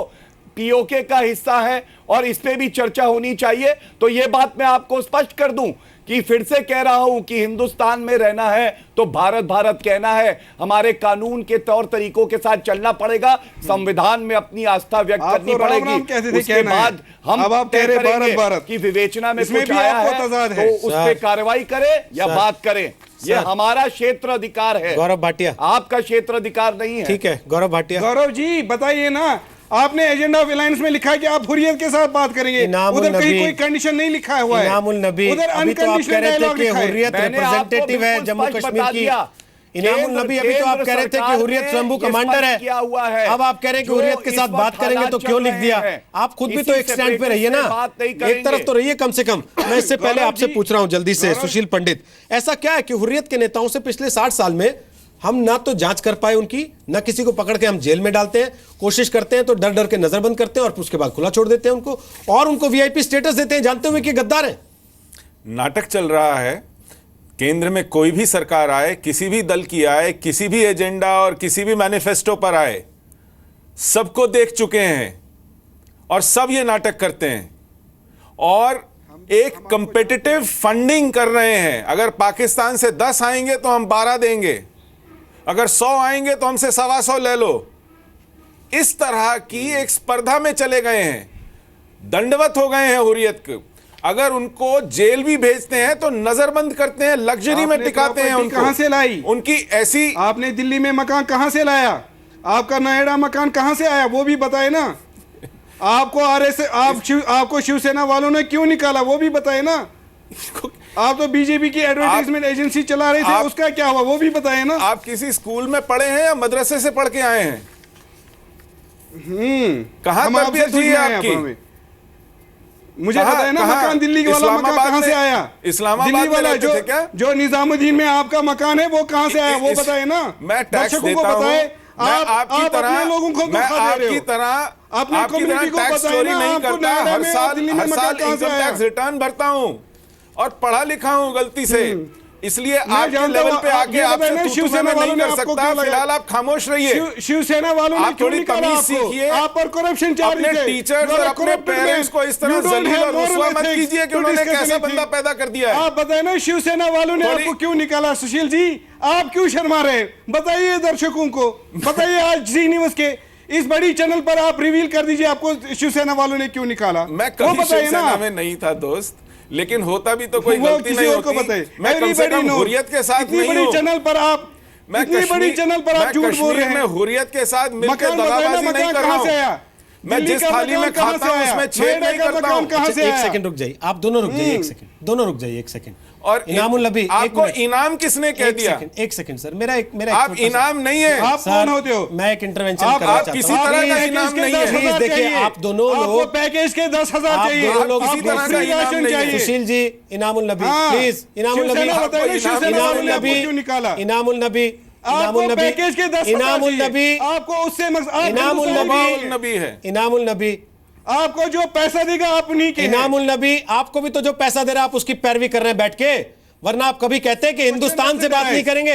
पीओके का हिस्सा है और इस पे भी चर्चा होनी चाहिए। तो ये बात मैं आपको स्पष्ट कर दूं कि फिर से कह रहा हूं कि हिंदुस्तान में रहना है तो भारत भारत कहना है, हमारे कानून के तौर तरीकों के साथ चलना पड़ेगा, संविधान में अपनी आस्था व्यक्त करनी पड़ेगी। उसके बाद हम तय करेंगे कि विवेचना में कुछ आया है तो उस पर कार्रवाई करें या बात करें। ये हमारा क्षेत्र अधिकार है, गौरव भाटिया, आपका क्षेत्र अधिकार नहीं है। ठीक है गौरव भाटिया। गौरव जी बताइए ना, आपने एजेंडा ऑफ अलायंस में लिखा है कि आप हुर्रियत के साथ बात करेंगे, उधर कहीं कोई कंडीशन नहीं लिखा हुआ है। इनामुल नबी, उधर अनकंडीशनल डायलॉग लिखा है। हुर्रियत रिप्रेजेंटेटिव है जम्मू कश्मीर की। इनामुल नबी, अभी तो आप कह रहे थे कि हुर्रियत स्वयं कमांडर है, अब आप कह रहे हैं कि हुर्रियत के साथ बात करेंगे तो क्यों लिख दिया? आप खुद भी तो एक स्टैंड पे रहिए ना, एक तरफ तो रहिए कम से कम। मैं इससे पहले आपसे पूछ रहा हूं जल्दी से, सुशील पंडित, ऐसा क्या है कि हुर्रियत के नेताओं से पिछले 60 साल में हम ना तो जांच कर पाए उनकी, ना किसी को पकड़ के हम जेल में डालते हैं, कोशिश करते हैं तो डर डर के नजरबंद करते हैं और उसके बाद खुला छोड़ देते हैं उनको, और उनको वीआईपी स्टेटस देते हैं जानते हुए कि गद्दार हैं। नाटक चल रहा है। केंद्र में कोई भी सरकार आए, किसी भी दल की आए, किसी भी एजेंडा और किसी भी मैनिफेस्टो पर आए, सबको देख चुके हैं। और सब ये नाटक करते हैं और एक कंपेटिटिव फंडिंग कर रहे हैं। अगर पाकिस्तान से 10 आएंगे तो हम 12 देंगे, अगर 100 आएंगे तो हमसे 125 ले लो। इस तरह की एक स्पर्धा में चले गए हैं, दंडवत हो गए हैं हुर्रियत के। अगर उनको जेल भी भेजते हैं तो नजरबंद करते हैं, लग्जरी में टिकाते हैं उनको। कहां से लाई उनकी ऐसी? आपने दिल्ली में मकान कहां से लाया? आपका नोएडा मकान कहां से आया वो भी बताए ना। आपको आपको शिवसेना वालों ने क्यों निकाला वो भी बताए ना। आप तो बीजेपी की एडवर्टाइजमेंट एजेंसी चला रहे थे, उसका क्या हुआ वो भी बताए ना। आप किसी स्कूल में पढ़े हैं या मदरसे से पढ़ के आए हैं? कहां तरबियत हुई है आपकी? मुझे बताए ना मकान दिल्ली वाला मकान कहां से आया? इस्लामाबाद दिल्ली वाला जो निजामुद्दीन में आपका मकान है वो कहां से आया वो बताए ना। मैं टैक्स देता हूं, मैं आपकी तरह लोगों को आपकी तरह टैक्स चोरी नहीं करता। हर साल इनकम टैक्स रिटर्न भरता हूं और पढ़ा लिखा हूं गलती से, इसलिए आपके लेवल पे आके आपसे शिवसेना वालों ने कर सकता है। फिलहाल आप खामोश रहिए। शिवसेना वालों ने थोड़ी तमीज सीखिए। आप पर करप्शन अपने टीचर्स और अपने पेरेंट्स को इस तरह जलील और रुस्वा मत कीजिए कि उन्होंने कैसा बंदा पैदा कर दिया है। आप बताए ना शिवसेना वालों ने आपको क्यों निकाला? सुशील जी आप क्यों शर्मा रहे? बताइए दर्शकों को, बताइए आज जी न्यूज के इस बड़ी चैनल पर आप रिवील कर दीजिए आपको शिवसेना वालों ने क्यों निकाला। मैं कभी शिवसेना में नहीं था दोस्त, लेकिन होता भी तो कोई गलती नहीं होती। मैं कम से कम हुर्रियत के साथ नहीं हूं। चैनल पर आप इतनी बड़ी चैनल पर आप झूठ बोल रहे हैं। मैं हुर्रियत के साथ मिलकर दगाबाजी नहीं कर रहा हूं। मैं जिस थाली में खाता हूं उसमें छेद नहीं करता हूं। एक सेकंड रुक जाइए, आप दोनों रुक जाइए, एक सेकंड, दोनों रुक जाइए एक सेकंड। और इनामुल नबी, आपको इनाम किसने कह दिया? एक सेकंड सर, मेरा आप इनाम नहीं है। आप कौन होते हो? मैं एक इंटरवेंशन करना चाहता हूं। आप किसी तरह का इनाम नहीं है। प्लीज देखिए, आप दोनों लोग पैकेज के 10,000 चाहिए, दोनों लोग किसी तरह का इनाम नहीं है। सुशील जी, इनामुल नबी प्लीज, इनामुल नबी, इनामुल नबी क्यों निकाला? इनामुल नबी, इनामुल नबी पैकेज के 10,000 इनामुल नबी, आपको उससे इनामुल नबी है। इनामुल नबी आपको जो पैसा देगा आप उन्हीं के। इनामुल नबी आपको भी तो जो पैसा दे रहा है आप उसकी पैरवी कर रहे हैं बैठ के, वरना आप कभी कहते हैं कि हिंदुस्तान से बात नहीं करेंगे।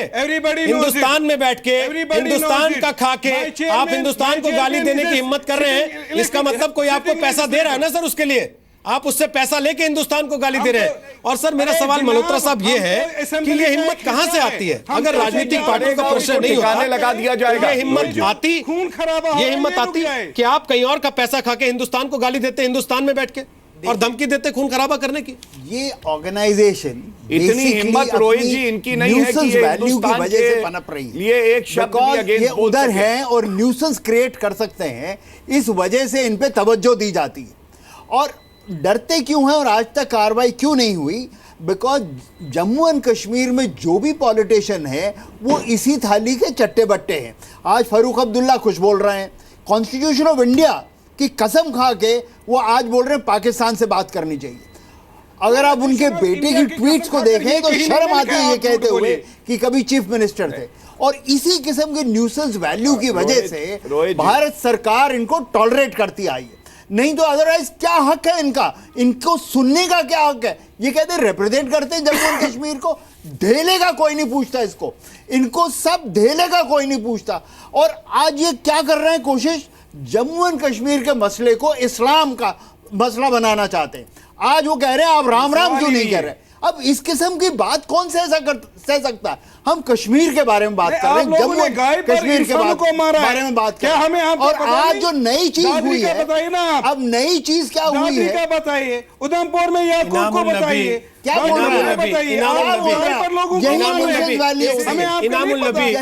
हिंदुस्तान में बैठ के हिंदुस्तान का खा के आप हिंदुस्तान को गाली देने की हिम्मत कर रहे हैं, इसका मतलब कोई आपको पैसा दे रहा है ना सर, उसके लिए आप उससे पैसा लेके हिंदुस्तान को गाली दे रहे हैं। और सर मेरा सवाल मल्होत्रा साहब ये है कि ये हिम्मत कहां से आती है? अगर राजनीतिक पार्टियों का प्रश्न नहीं होता लगा दिया जाएगा, ये हिम्मत आती, ये हिम्मत आती कि आप कहीं और का पैसा खा के हिंदुस्तान को गाली देते हिंदुस्तान में बैठ के और धमकी देते खून खराबा करने की? ये ऑर्गेनाइजेशन इतनी हिम्मत रोहित जी इनकी नहीं है कि ये हिंदुस्तान की वजह से पनप रही है। ये एक शब्द ये उधर है और न्यूसेंस क्रिएट कर सकते हैं, इस वजह से इन पे तवज्जो दी जाती है। और डरते क्यों हैं और आज तक कार्रवाई क्यों नहीं हुई? बिकॉज जम्मू एंड कश्मीर में जो भी पॉलिटिशियन है वो इसी थाली के चट्टे बट्टे हैं। आज फारूक अब्दुल्ला खुश बोल रहे हैं, कॉन्स्टिट्यूशन ऑफ इंडिया की कसम खा के वो आज बोल रहे हैं पाकिस्तान से बात करनी चाहिए। अगर आप उनके बेटे की ट्वीट्स को देखें तो शर्म आती है ये कहते हुए कि कभी चीफ मिनिस्टर थे। और इसी किस्म के न्यूसेंस वैल्यू की वजह से भारत सरकार इनको टॉलरेट करती आई है। नहीं तो अदरवाइज क्या हक है इनका? इनको सुनने का क्या हक है? ये कहते हैं रिप्रेजेंट करते हैं जम्मू एंड कश्मीर को, ढेले का कोई नहीं पूछता इसको, इनको सब ढेले का कोई नहीं पूछता। और आज ये क्या कर रहे हैं? कोशिश जम्मू एंड कश्मीर के मसले को इस्लाम का मसला बनाना चाहते हैं। आज वो कह रहे हैं आप राम राम क्यों नहीं कह रहे? अब इस किस्म की बात कौन सह सकता है? हम कश्मीर के बारे में बात कर रहे हैं, जम्मू कश्मीर के बारे में बात कर रहे हैं। और आज जो नई चीज हुई है, अब नई चीज क्या हुई है बताइए? उधमपुर में याकूब को बताइए, क्या बोल रहे हैं? बताइए। इनामुल नबी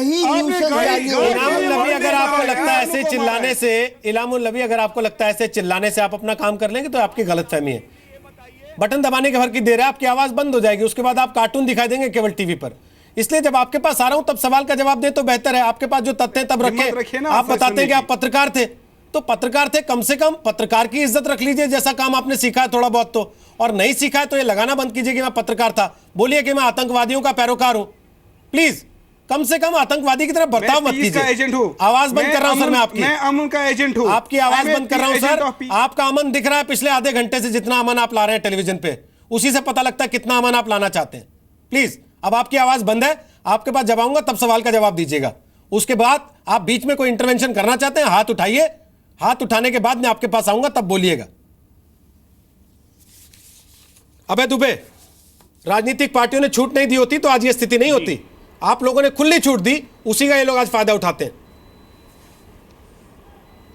अगर आपको लगता है ऐसे चिल्लाने से, इनामुल नबी अगर आपको लगता है ऐसे चिल्लाने से आप अपना काम कर लेंगे तो आपकी गलतफहमी है। बटन दबाने के भर की देर है, आपकी आवाज बंद हो जाएगी, उसके बाद आप कार्टून दिखाई देंगे केवल टीवी पर। इसलिए जब आपके पास आ रहा हूं तब सवाल का जवाब दे तो बेहतर है। आपके पास जो तथ्य तब रखे। आप बताते हैं कि आप पत्रकार थे, तो पत्रकार थे, कम से कम पत्रकार की इज्जत रख लीजिए, जैसा काम आपने सीखा है थोड़ा बहुत तो। और नहीं सीखा है तो ये लगाना बंद कीजिए कि मैं पत्रकार था, बोलिए कि मैं आतंकवादियों का पैरोकार हूं। प्लीज कम से कम आतंकवादी की तरफ बर्ताव मत कीजिए। एजेंट हूं, आवाज बंद कर रहा हूं सर मैं आपकी। मैं अमन का एजेंट हूं, आपकी आवाज बंद कर रहा हूं सर। आपका अमन दिख रहा है पिछले आधे घंटे से, जितना अमन आप ला रहे हैं टेलीविजन पे, उसी से पता लगता है कितना अमन आप लाना चाहते हैं। प्लीज अब आपकी आवाज बंद है, आपके पास जब आऊंगा तब सवाल का जवाब दीजिएगा। उसके बाद आप बीच में कोई इंटरवेंशन करना चाहते हैं हाथ उठाइए, हाथ उठाने के बाद मैं आपके पास आऊंगा, तब बोलिएगा। अबे दुबे, राजनीतिक पार्टियों ने छूट नहीं दी होती तो आज ये स्थिति नहीं होती। आप लोगों ने खुली छूट दी, उसी का ये लोग आज फायदा उठाते हैं।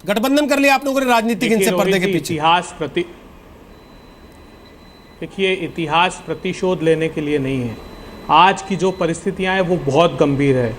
गठबंधन कर लिया आप लोगों ने राजनीतिक इनसे पर्दे के पीछे। देखिए, इतिहास प्रतिशोध लेने के लिए नहीं है। आज की जो परिस्थितियां हैं वो बहुत गंभीर है,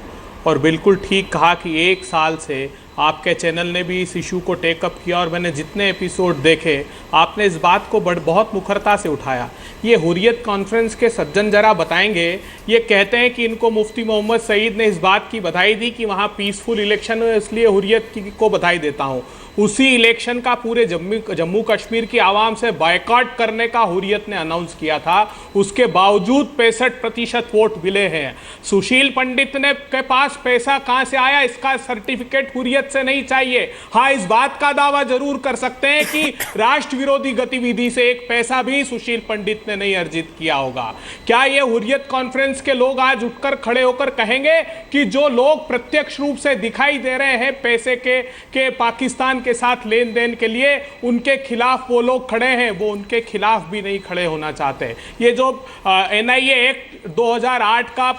और बिल्कुल ठीक कहा कि 1 साल से आपके चैनल ने भी इस इशू को टेकअप किया, और मैंने जितने एपिसोड देखे आपने इस बात को बहुत मुखरता से उठाया। ये हुर्रियत कॉन्फ्रेंस के सज्जन जरा बताएंगे, ये कहते हैं कि इनको मुफ्ती मोहम्मद सईद ने इस बात की बधाई दी कि वहाँ पीसफुल इलेक्शन हुए, इसलिए हुर्रियत को बधाई देता हूँ। उसी इलेक्शन का पूरे जम्मू कश्मीर की आवाम से बायकॉट करने का हुर्रियत ने अनाउंस किया था, उसके बावजूद 65% वोट मिले हैं। सुशील पंडित ने के पास पैसा कहां से आया, इसका सर्टिफिकेट हुर्रियत से नहीं चाहिए। हाँ, इस बात का दावा जरूर कर सकते हैं कि राष्ट्र विरोधी गतिविधि से एक पैसा भी सुशील पंडित ने नहीं अर्जित किया होगा। क्या ये हुर्रियत कॉन्फ्रेंस के लोग आज उठकर खड़े होकर कहेंगे कि जो लोग प्रत्यक्ष रूप से दिखाई दे रहे हैं पैसे के पाकिस्तान के साथ लेन देन के लिए, उनके खिलाफ वो लोग खड़े हैं, वो उनके खिलाफ भी नहीं खड़े होना चाहते? ये जो NIA एक्ट 2008 का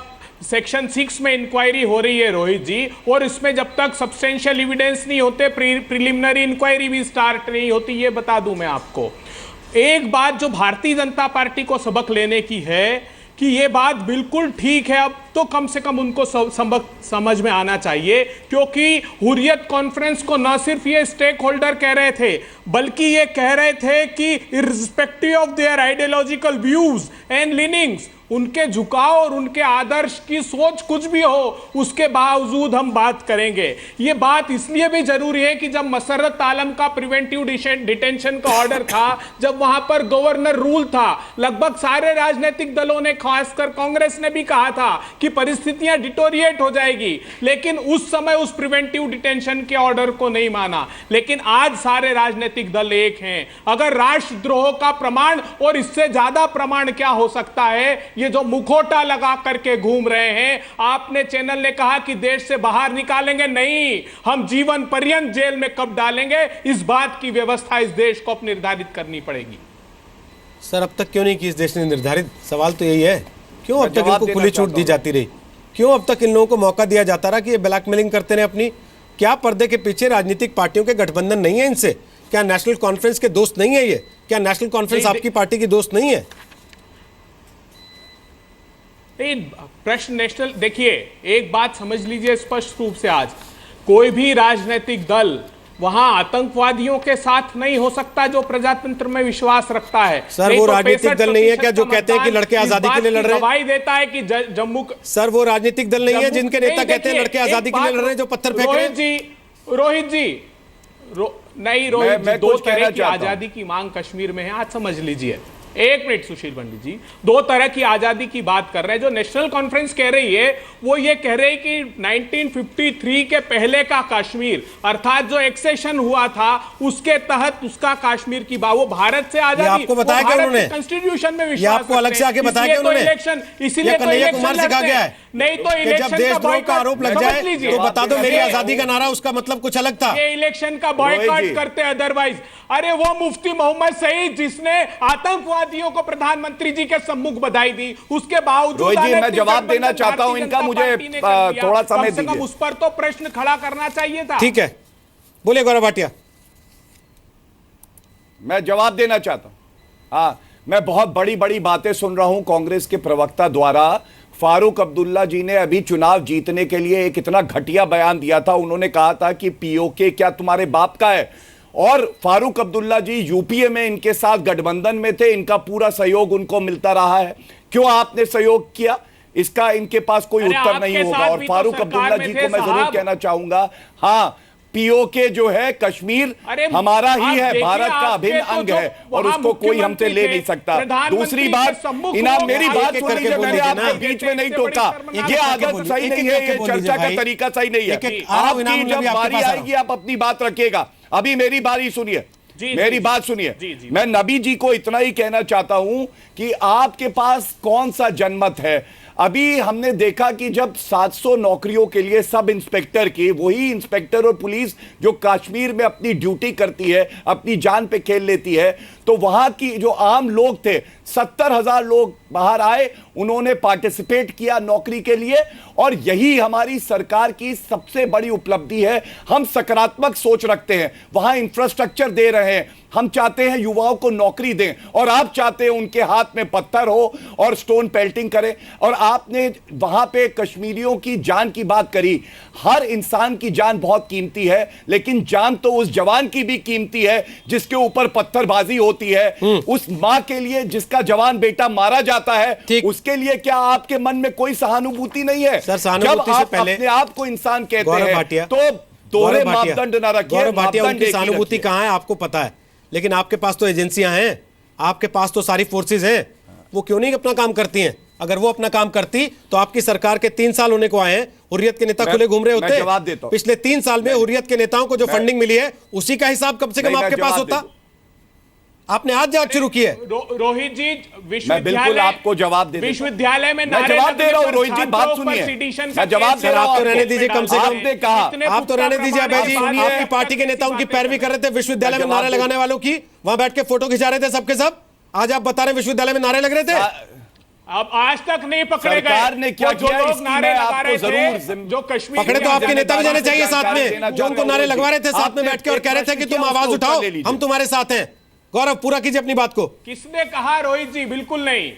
सेक्शन 6 में इंक्वायरी हो रही है रोहित जी, और इसमें जब तक सब्सटेंशियल एविडेंस नहीं होते प्रिलिमिनरी इंक्वायरी भी स्टार्ट नहीं होती। ये बता दूं मैं आपको, एक बात जो भारतीय जनता पार्टी को सबक लेने की है कि ये बात बिल्कुल ठीक है, अब तो कम से कम उनको समझ में आना चाहिए, क्योंकि हुर्रियत कॉन्फ्रेंस को न सिर्फ ये स्टेक होल्डर कह रहे थे, बल्कि ये कह रहे थे कि irrespective of their ideological views and leanings, उनके झुकाव और उनके आदर्श की सोच कुछ भी हो, उसके बावजूद हम बात करेंगे। ये बात इसलिए भी जरूरी है कि जब मसर्रत आलम का प्रिवेंटिव डिटेंशन का ऑर्डर था, जब वहां पर गवर्नर रूल था, लगभग सारे राजनीतिक दलों ने, खासकर कांग्रेस ने भी कहा था कि परिस्थितियां डिटोरिएट हो जाएगी, लेकिन उस समय उस प्रिवेंटिव डिटेंशन के ऑर्डर को नहीं माना। लेकिन आज सारे राजनीतिक दल एक हैं। अगर राष्ट्रद्रोह का प्रमाण और इससे ज्यादा प्रमाण क्या हो सकता है, ये जो मुखौटा लगा करके घूम रहे हैं। आपने चैनल ने कहा कि देश से बाहर निकालेंगे, नहीं, हम जीवन पर्यंत जेल में कब डालेंगे, इस बात की व्यवस्था इस देश को अब निर्धारित करनी पड़ेगी। सर, अब तक क्यों नहीं की इस देश ने निर्धारित? सवाल तो यही है, क्यों अब तक इनको खुली छूट दी जाती रही? क्यों अब तक इन लोगों को मौका दिया जाता रहा कि ये ब्लैकमेलिंग करते रहे अपनी? क्या पर्दे के पीछे राजनीतिक पार्टियों के गठबंधन नहीं है इनसे? क्या नेशनल कॉन्फ्रेंस के दोस्त नहीं है ये? क्या नेशनल कॉन्फ्रेंस आपकी पार्टी की दोस्त नहीं है? प्रश्न नेशनल, देखिए एक बात समझ लीजिए स्पष्ट रूप से, आज कोई भी राजनीतिक दल वहां आतंकवादियों के साथ नहीं हो सकता जो प्रजातंत्र में विश्वास रखता है। सर, वो राजनीतिक दल नहीं है क्या जो कहते हैं कि लड़के आजादी के लिए लड़ रहे हैं? गवाही देता है कि जम्मू। सर, वो राजनीतिक दल नहीं है जिनके नेता कहते हैं लड़के आजादी के लिए लड़ रहे हैं, जो पत्थर फेंक रहे हैं? रोहित जी, नहीं रोहित जी, दो तरह की आजादी की मांग कश्मीर में है, आज समझ लीजिए। एक मिनट सुशील पंडित जी, दो तरह की आजादी की बात कर रहे हैं। जो नेशनल कॉन्फ्रेंस कह रही है वो ये कह रही है कि 1953 के पहले का कश्मीर, अर्थात जो एक्सेशन हुआ था उसके तहत उसका कश्मीर की बात, वो भारत से आजादी, आपको बताया क्या उन्होंने? कॉन्स्टिट्यूशन में विश्वास, ये आपको अलग से आके बताया उन्होंने? इलेक्शन, इसीलिए कन्हैया कुमार से कहा गया है, नहीं तो इलेक्शन जब देशद्रोह का आरोप लग जाए तो बता दो मेरी आजादी का नारा, उसका मतलब कुछ अलग था। ये इलेक्शन का बॉयकॉट करते अदरवाइज। अरे वो मुफ्ती मोहम्मद सईद जिसने आतंकवादियों को प्रधानमंत्री जी के सम्मुख बधाई दी, उसके बावजूद रोहित जी, मैं जवाब देना चाहता हूं इनका, मुझे थोड़ा समय दीजिए। उस पर तो प्रश्न खड़ा करना चाहिए था। ठीक है, बोलिए गौरव भाटिया। मैं जवाब देना चाहता हूं। हाँ, मैं बहुत बड़ी बड़ी बातें सुन रहा हूं कांग्रेस के प्रवक्ता द्वारा। फारूक अब्दुल्ला जी ने अभी चुनाव जीतने के लिए एक इतना घटिया बयान दिया था, उन्होंने कहा था कि पीओके क्या तुम्हारे बाप का है? और फारूक अब्दुल्ला जी यूपीए में इनके साथ गठबंधन में थे, इनका पूरा सहयोग उनको मिलता रहा है, क्यों आपने सहयोग किया? इसका इनके पास कोई उत्तर नहीं होगा। और फारूक अब्दुल्ला जी को मैं जरूर कहना चाहूंगा, हाँ, पीओके जो है कश्मीर हमारा ही है, भारत का अभिन्न अंग है और उसको कोई हमसे ले नहीं सकता। दूसरी बात, इनाम मेरी बात सुन लीजिए, मैंने आपको बीच में नहीं टोका, ये आदत सही नहीं है, ये चर्चा का तरीका सही नहीं है। आपकी जब बारी आएगी आप अपनी बात रखिएगा, अभी मेरी बारी सुनिए, मेरी बात सुनिए। मैं नबी जी को इतना ही कहना चाहता हूं कि आपके पास कौन सा जनमत है? अभी हमने देखा कि जब 700 नौकरियों के लिए सब इंस्पेक्टर की, वही इंस्पेक्टर और पुलिस जो कश्मीर में अपनी ड्यूटी करती है, अपनी जान पे खेल लेती है, तो वहां की जो आम लोग थे 70,000 लोग बाहर आए, उन्होंने पार्टिसिपेट किया नौकरी के लिए। और यही हमारी सरकार की सबसे बड़ी उपलब्धि है। हम सकारात्मक सोच रखते हैं, वहां इंफ्रास्ट्रक्चर दे रहे हैं, हम चाहते हैं युवाओं को नौकरी दें, और आप चाहते हैं उनके हाथ में पत्थर हो और स्टोन पेल्टिंग करें। और आपने वहां पे कश्मीरियों की जान की बात करी। हर इंसान की जान बहुत कीमती है, लेकिन जान तो उस जवान की भी कीमती है जिसके ऊपर पत्थरबाजी होती है। उस मां के लिए जिसका जवान बेटा मारा जाता है, उसके लिए क्या आपके मन में कोई सहानुभूति नहीं है? सर, सहानुभूति जब से आप पहले अपने आप को इंसान कहते हैं तो दोहरे मापदंड ना रखिए। गौरव भाटिया, उनकी सहानुभूति कहां है आपको पता है, लेकिन आपके पास तो एजेंसियां हैं, आपके पास तो सारी फोर्सेस हैं, वो क्यों नहीं अपना काम करती हैं? अगर वो अपना काम करती तो आपकी सरकार के 3 साल होने को आए हैं, हुर्रियत के नेता खुले घूम रहे होते। जवाब देता हूं। पिछले 3 साल में हुर्रियत के नेताओं को जो फंडिंग मिली है, उसी का हिसाब कम से कम आपके पास होता। आपने आज जांच शुरू की है। रोहित जी, मैं बिल्कुल आपको जवाब दे विश्वविद्यालय में मैं जवाब दे रहा हूं। रोहित जी, बात सुनिए, मैं जवाब दे रहा हूं। आप तो रहने दीजिए, कम से कम आपने कहा, आप तो रहने दीजिए अभय जी। आपकी पार्टी के नेता उनकी पैरवी कर रहे थे विश्वविद्यालय में नारे लगाने वालों की, वहां बैठ के फोटो खिंचा रहे थे सबके सब। आज आप बता रहे हैं विश्वविद्यालय में नारे लग रहे थे। अब आज तक नहीं पकड़े गए। सरकार ने क्या जो किया, लोग इसकी नारे मैं लगा आपको रहे जरूर थे, जो कश्मीर पकड़े तो आपके नेता भी जाने चाहिए साथ में, जो उनको नारे लगवा रहे थे साथ में बैठ के और कह रहे थे कि तुम आवाज उठाओ, हम तुम्हारे साथ हैं। गौरव, पूरा कीजिए अपनी बात को। किसने कहा रोहित जी? बिल्कुल नहीं।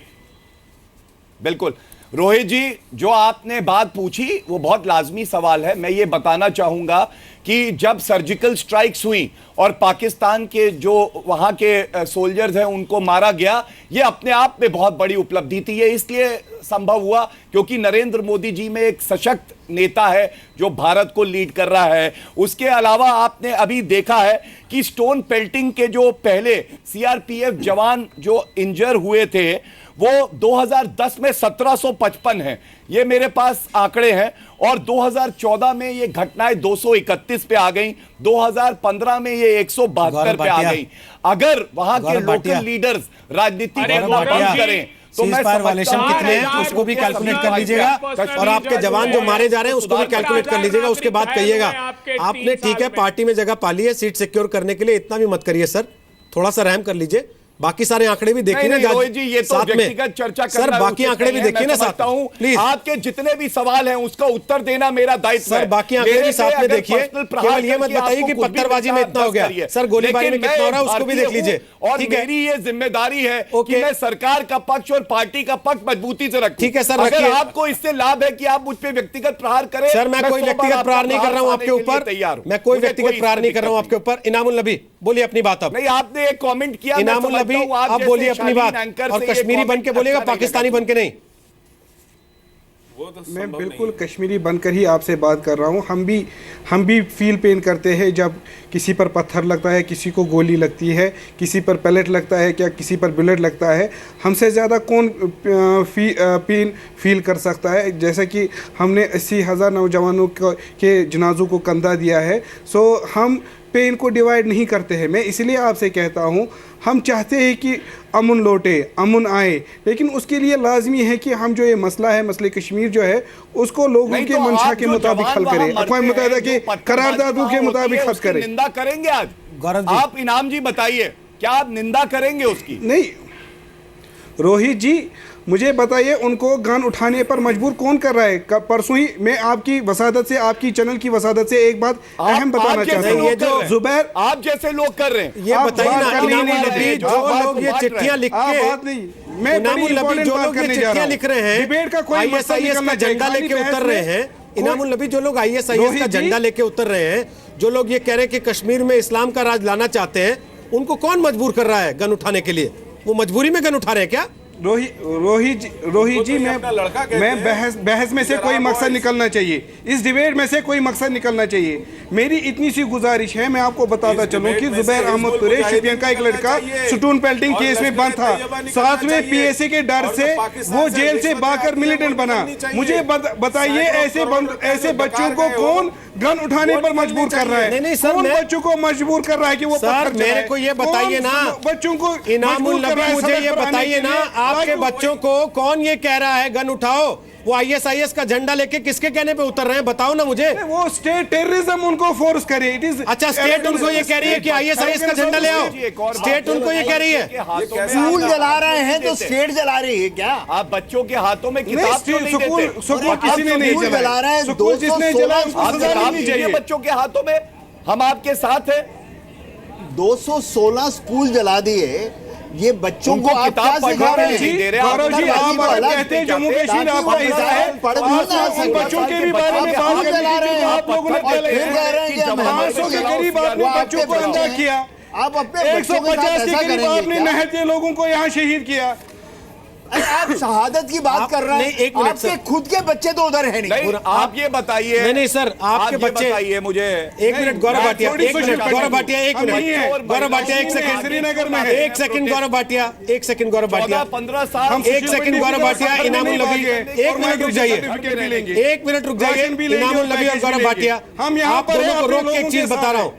बिल्कुल रोहित जी, जो आपने बात पूछी वो बहुत लाजमी सवाल है। मैं ये बताना चाहूंगा कि जब सर्जिकल स्ट्राइक्स हुई और पाकिस्तान के जो वहां के सोल्जर्स हैं उनको मारा गया, ये अपने आप में बहुत बड़ी उपलब्धि थी। ये इसलिए संभव हुआ क्योंकि नरेंद्र मोदी जी में एक सशक्त नेता है जो भारत को लीड कर रहा है। उसके अलावा आपने अभी देखा है कि स्टोन पेल्टिंग के जो पहले सीआरपीएफ जवान जो इंजर हुए थे, वो 2010 में 1755 हैं, ये मेरे पास आंकड़े हैं। और 2014 में ये घटनाएं 231 पे आ गई, 2015 में ये 172 पे आ गई। अगर वहां के लोकल लीडर्स राजनीति करें तो मैं वायलेशन कितने हैं उसको भी कैलकुलेट कर लीजिएगा, और आपके जवान जो मारे जा रहे हैं उसको भी कैलकुलेट कर लीजिएगा, उसके बाद कहिएगा। आपने ठीक है पार्टी में जगह पाली है सीट सिक्योर करने के लिए, इतना भी मत करिए सर, थोड़ा सा रहम कर लीजिए। बाकी सारे आंकड़े भी देखिए ना रोहित जी, ये तो व्यक्तिगत चर्चा सर, बाकी आंकड़े भी देखिए ना साथ में, प्लीज। आपके जितने भी सवाल हैं उसका उत्तर देना मेरा दायित्व है। सर, बाकी आंकड़े भी साथ में देखिए, केवल ये मत बताइए कि पत्थरबाजी में इतना हो गया। सर, गोलीबारी में कितना हो रहा है उसको भी देख लीजिए। और मेरी ये जिम्मेदारी है कि मैं सरकार का पक्ष और पार्टी का पक्ष मजबूती से रखूं। ठीक है सर, अगर आपको इससे लाभ है कि आप मुझ पे व्यक्तिगत प्रहार करें। सर, मैं कोई व्यक्तिगत प्रहार नहीं कर रहा हूं आपके ऊपर, मैं कोई व्यक्तिगत प्रहार नहीं कर रहा हूं आपके ऊपर। इनामुल नबी, बोलिए अपनी बात। अब नहीं, आपने एक कमेंट किया, इनामुल नबी आप बोलिए अपनी बात, और कश्मीरी बन के बोलिएगा, पाकिस्तानी बन के नहीं। मैं बिल्कुल कश्मीरी बनकर ही आपसे बात कर रहा हूँ। हम भी फील पेन करते हैं जब किसी पर पत्थर लगता है, किसी को गोली लगती है, किसी पर पैलेट लगता है, क्या किसी पर बुलेट लगता है। हमसे ज़्यादा कौन पेन फील कर सकता है? जैसे कि हमने 80,000 नौजवानों के जनाजों को कंधा दिया है। सो हम पेन को डिवाइड नहीं करते हैं। मैं इसलिए आपसे कहता हूँ, हम चाहते हैं कि अमन लौटे, अमन आए, लेकिन उसके लिए लाजमी है कि हम जो ये मसला है, मसले कश्मीर जो है, उसको लोगों के मंशा के मुताबिक हल करें, अक़वाम मुत्तहिदा के करारदादों के मुताबिक हल करें। निंदा करेंगे आज आप? इनाम जी बताइए, क्या आप निंदा करेंगे उसकी? नहीं रोहित जी, मुझे बताइए, उनको गन उठाने पर मजबूर कौन कर रहा है? परसों ही मैं आपकी वसादत से, आपकी चैनल की वसादत से एक बात अहम बताना चाहता हूँ। ये जो जुबैर आप जैसे लोग कर रहे हैं, ये बताइए ना, इनामुल नबी जो लोग ये चिट्ठियां लिख के, बात नहीं, मैं इनामुल नबी जो लोग ये चिट्ठियां लिख रहे हैं, डिबेट का कोई ISIS का झंडा लेके उतर रहे हैं, इनामुल नबी जो लोग ISIS का झंडा लेके उतर रहे हैं, जो लोग ये कह रहे हैं कि कश्मीर में इस्लाम का राज लाना चाहते हैं, उनको कौन मजबूर कर रहा है गन उठाने के लिए? वो मजबूरी में गन उठा रहे हैं क्या? रोहित जी, मैं बहस में से कोई मकसद निकलना चाहिए, इस डिबेट में से कोई मकसद निकलना चाहिए। मेरी इतनी सी गुजारिश है, मैं आपको बताता चलूं कि जुबैर अहमद कुरैश, शोपियां का एक लड़का, स्टोन पेल्टिंग केस में बंद था, 7वें PSA के डर से वो जेल से भागकर मिलिटेंट बना। मुझे बताइए, ऐसे बच्चों को कौन गन उठाने पर मजबूर कर रहा है? कौन बच्चों को मजबूर कर रहा है कि वो सर, मेरे को ये बताइए ना, बच्चों को इनामुल नबी, मुझे ये बताइए ना, आपके बच्चों को कौन ये कह रहा है गन उठाओ? वो आईएसआईएस का झंडा लेके किसके कहने पे उतर रहे हैं? बताओ ना मुझे। वो स्टेट टेररिज्म उनको फोर्स करे। इट इज अच्छा, स्टेट उनको ये कह रही है कि आईएसआईएस का झंडा ले आओ। स्टेट उनको ये कह रही है। स्कूल जला रहे हैं तो स्टेट जला रही है क्या? आप बच्चों के हाथों में किताब क्यों नहीं देते? स्कूल किसी ने नहीं जला रहा है। स्कूल जिसने जला उसको सजा मिलनी चाहिए। बच्चों के हाथों में, हम आपके साथ हैं। 216 स्कूल जला दिए, ये बच्चों को आप क्या सिखा रहे हैं? गौरव जी, आप कहते हैं जम्मू कश्मीर आपका हिस्सा है, बच्चों के भी बारे में बात करनी थी। आप लोगों ने 500 के करीब आपने बच्चों को अंधा किया। आप अपने 150 के करीब आपने नहते लोगों को यहाँ शहीद किया। आप शहादत की बात कर रहे हैं, आपके खुद के बच्चे तो उधर है नहीं। आप ये बताइए। नहीं सर, आपके बच्चे बताइए मुझे। एक मिनट गौरव भाटिया, एक मिनट गौरव भाटिया, एक मिनट गौरव भाटिया, एक सेकंड श्रीनगर में, एक सेकंड गौरव भाटिया, एक सेकंड गौरव भाटिया, 15 साल, एक सेकंड गौरव भाटिया, इनामुल नबी, एक मिनट रुक जाइए, एक मिनट रुक जाइए। इनामुल नबी और गौरव भाटिया, आप दोनों को रोक के एक चीज बता रहा हूँ,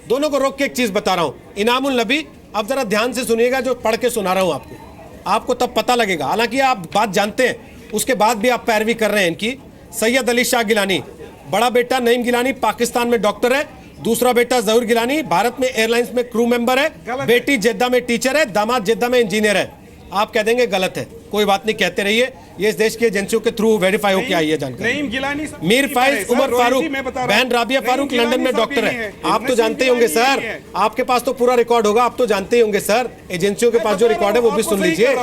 दोनों को रोक के एक चीज बता रहा हूँ। इनामुल नबी, अब जरा ध्यान से सुनिएगा जो पढ़ के सुना रहा हूँ आपको तब पता लगेगा। हालांकि आप बात जानते हैं, उसके बाद भी आप पैरवी कर रहे हैं इनकी। सैयद अली शाह गिलानी, बड़ा बेटा नईम गिलानी पाकिस्तान में डॉक्टर है, दूसरा बेटा जहूर गिलानी भारत में एयरलाइंस में क्रू मेंबर है, बेटी जेद्दा में टीचर है, दामाद जेद्दा में इंजीनियर है। आप कह देंगे गलत है, कोई बात नहीं, कहते रहिए। ये इस देश की एजेंसियों के थ्रू वेरीफाई होकर आई है जानकारी। मीर फाइज उमर फारूक, बहन राबिया फारूक लंदन में डॉक्टर है। आप तो जानते ही होंगे सर, आपके पास तो पूरा रिकॉर्ड होगा, आप तो जानते ही होंगे सर। एजेंसियों के पास जो रिकॉर्ड है वो भी सुन लीजिए,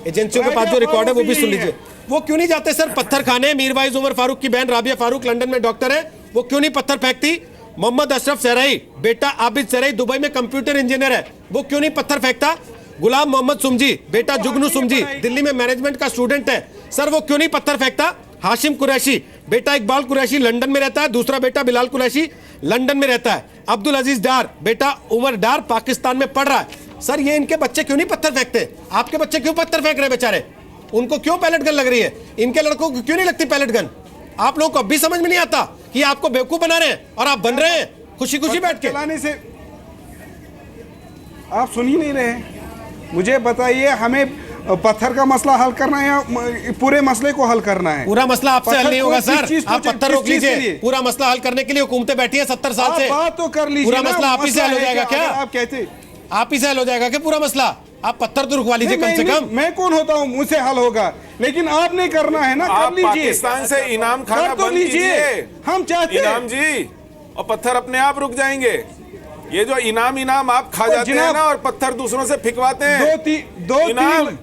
एजेंसियों के पास जो रिकॉर्ड है वो भी सुन लीजिए। वो क्यों नहीं जाते सर पत्थर खाने? मीर फाइज उमर फारूक की बहन राबिया फारूक लंदन में डॉक्टर है, वो क्यों नहीं पत्थर फेंकती? मोहम्मद अशरफ सहराई, बेटा आबिद सहराई दुबई में कंप्यूटर इंजीनियर है, वो क्यों नहीं पत्थर फेंकता? गुलाम मोहम्मद सुमजी, बेटा जुगनू सुमजी दिल्ली में मैनेजमेंट का स्टूडेंट है, सर वो क्यों नहीं पत्थर फेंकता? हाशिम कुरैशी, बेटा इकबाल कुरैशी लंदन में रहता है, दूसरा बेटा बिलाल कुरैशी लंदन में रहता है। अब्दुल अजीज डार, बेटा उमर डार पाकिस्तान में पढ़ रहा है। सर ये इनके बच्चे क्यों नहीं पत्थर फेंकते? आपके बच्चे क्यों पत्थर फेंक रहे बेचारे? उनको क्यों पैलेट गन लग रही है? इनके लड़कों को क्यों नहीं लगती पैलेट गन? आप लोगों को अब भी समझ में नहीं आता कि आपको बेवकूफ बना रहे हैं और आप बन रहे हैं खुशी खुशी बैठ के। से आप सुन ही नहीं रहे। मुझे बताइए, हमें पत्थर का मसला हल करना है या पूरे मसले को हल करना है? पूरा मसला आपसे हल नहीं होगा सर, आप पत्थर रोक लीजिए। पूरा मसला हल करने के लिए हुकूमतें बैठी है 70 साल से। बात तो कर लीजिए, पूरा मसला आप ही से हल हो जाएगा क्या? आप कहते आप ही से हल हो जाएगा क्या पूरा मसला? आप पत्थर तो रुकवा लीजिए कम से कम। मैं कौन होता हूँ मुझसे हल होगा? लेकिन आपने करना है ना, कर लीजिए। पाकिस्तान से इनाम खाना बंद कीजिए, हम चाहते हैं इनाम जी, और पत्थर अपने आप रुक जाएंगे। ये जो इनाम आप खा जाते हैं ना और पत्थर दूसरों से फिकवाते हैं। दो तीन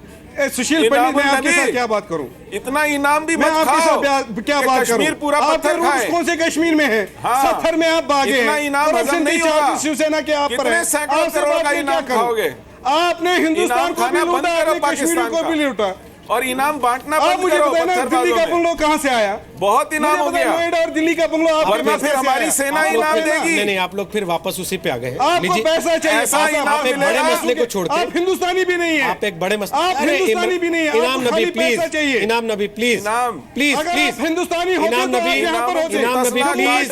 सुशील पंडित, मैं आपके साथ क्या बात करूं? इतना इनाम भी मैं मत आपके खाओ साथ क्या बात करूं? कश्मीर पूरा पत्थर खाए। कौन से कश्मीर में है? हाँ, 70 में आप भागे इतना इनाम हजम नहीं होगा। शिवसेना के आप पर है, सैकड़ों करोड़ का इनाम खाओगे। आपने हिंदुस्तान को भी लूटा, आपने कश्मीर को भी लूटा और इनाम बांटना आप मुझे बताए ना, दिल्ली का बंगलो कहाँ से आया? बहुत इनाम हो गया। नोएडा और दिल्ली का बंगलो आप फिर हमारी सेना इनाम देगी। नहीं, आप लोग फिर वापस उसी पे आ गए। आपको पैसा चाहिए, ऐसा इनाम आप एक बड़े मसले को छोड़ के, आप हिंदुस्तानी भी नहीं है, आप एक बड़े मसले, आप हिंदुस्तानी भी नहीं है। इनाम नबी प्लीज, इनाम नबी प्लीज, प्लीज प्लीज, हिंदुस्तानी इनाम नबी, इनाम नबी प्लीज,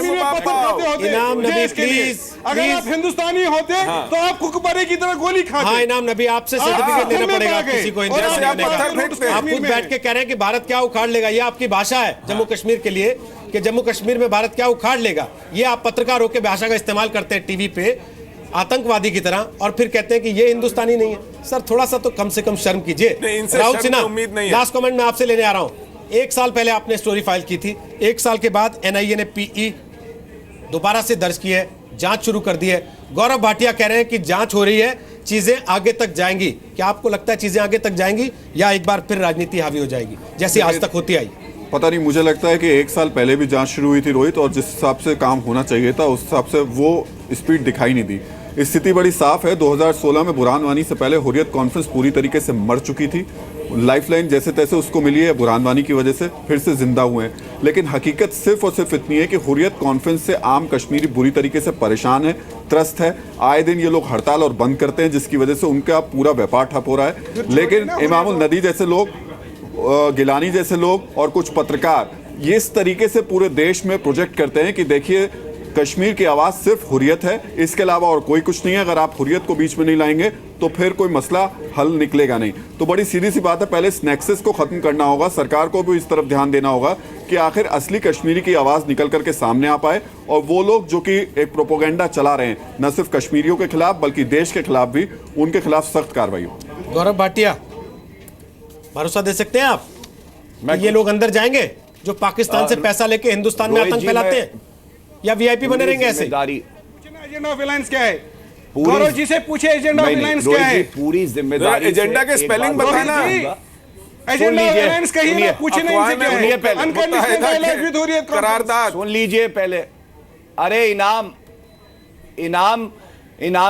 इनाम नबी प्लीज, अगर आप हिंदुस्तानी होते तो आप कुकबरे की तरह गोली खाते। हाँ, इनाम नबी आपसे सर्टिफिकेट लेना पड़ेगा किसी को इंतजाम करने का। आप खुद बैठ के कह रहे हैं कि भारत क्या उखाड़ लेगा, ये आपकी भाषा है जम्मू कश्मीर के लिए कि जम्मू कश्मीर में भारत क्या उखाड़ लेगा। ये आप पत्रकार होकर भाषा का इस्तेमाल करते हैं टीवी पे आतंकवादी की तरह और फिर कहते हैं कि ये हिंदुस्तानी नहीं है। सर थोड़ा सा तो कम से कम शर्म कीजिए। राहुल सिन्हा, लास्ट कमेंट मैं आपसे लेने आ रहा हूं। 1 साल पहले आपने स्टोरी फाइल की थी, 1 साल के बाद एनआईए ने पीई दोबारा से दर्ज की है, जांच शुरू कर दी है। गौरव भाटिया कह रहे हैं कि जांच हो रही है, चीजें आगे तक जाएंगी। क्या आपको लगता है चीजें आगे तक जाएंगी या एक बार फिर राजनीति हावी हो जाएगी जैसी आज तक होती आई? पता नहीं, मुझे लगता है कि 1 साल पहले भी जांच शुरू हुई थी रोहित, और जिस हिसाब से काम होना चाहिए था उस हिसाब से वो स्पीड दिखाई नहीं दी। स्थिति बड़ी साफ है। 2016 में बुरहान वानी से पहले हुर्रियत कॉन्फ्रेंस पूरी तरीके से मर चुकी थी। लाइफलाइन जैसे तैसे उसको मिली है, बुरहान वानी की वजह से फिर से जिंदा हुए हैं। लेकिन हकीकत सिर्फ और सिर्फ इतनी है कि हुर्रियत कॉन्फ्रेंस से आम कश्मीरी बुरी तरीके से परेशान है, त्रस्त है। आए दिन ये लोग हड़ताल और बंद करते हैं जिसकी वजह से उनका पूरा व्यापार ठप हो रहा है। लेकिन इमामुल नदी जैसे लोग, गिलानी जैसे लोग और कुछ पत्रकार ये इस तरीके से पूरे देश में प्रोजेक्ट करते हैं कि देखिए कश्मीर की आवाज सिर्फ हुर्रियत है, इसके अलावा और कोई कुछ नहीं है। अगर आप हुर्रियत को बीच में नहीं लाएंगे तो फिर कोई मसला हल निकलेगा नहीं। तो बड़ी सीधी सी बात है, पहले इस नेक्सस को खत्म करना होगा। सरकार को भी इस तरफ ध्यान देना होगा कि आखिर असली कश्मीरी की आवाज निकल करके सामने आ पाए, और वो लोग जो कि एक प्रोपोगेंडा चला रहे हैं न सिर्फ कश्मीरियों के खिलाफ बल्कि देश के खिलाफ भी, उनके खिलाफ सख्त कार्रवाई हो। गौरव भाटिया, भरोसा दे सकते हैं आप ये लोग अंदर जाएंगे जो पाकिस्तान से पैसा लेके हिंदुस्तान में आतंक फैलाते हैं, या वीआईपी बने रहेंगे ऐसे? एजेंडा ऑफ अलायंस क्या है? गौरव जी से पूछे एजेंडा ऑफ अलायंस क्या है? पूरी जिम्मेदारी एजेंडा के स्पेलिंग बताना। एजेंडा ऑफ अलायंस कहिए ना, पूछे नहीं इनसे क्या है? अनकंडीशनल डायलॉग विद हुर्रियत करारदाद। सुन लीजिए पहले। अरे इनाम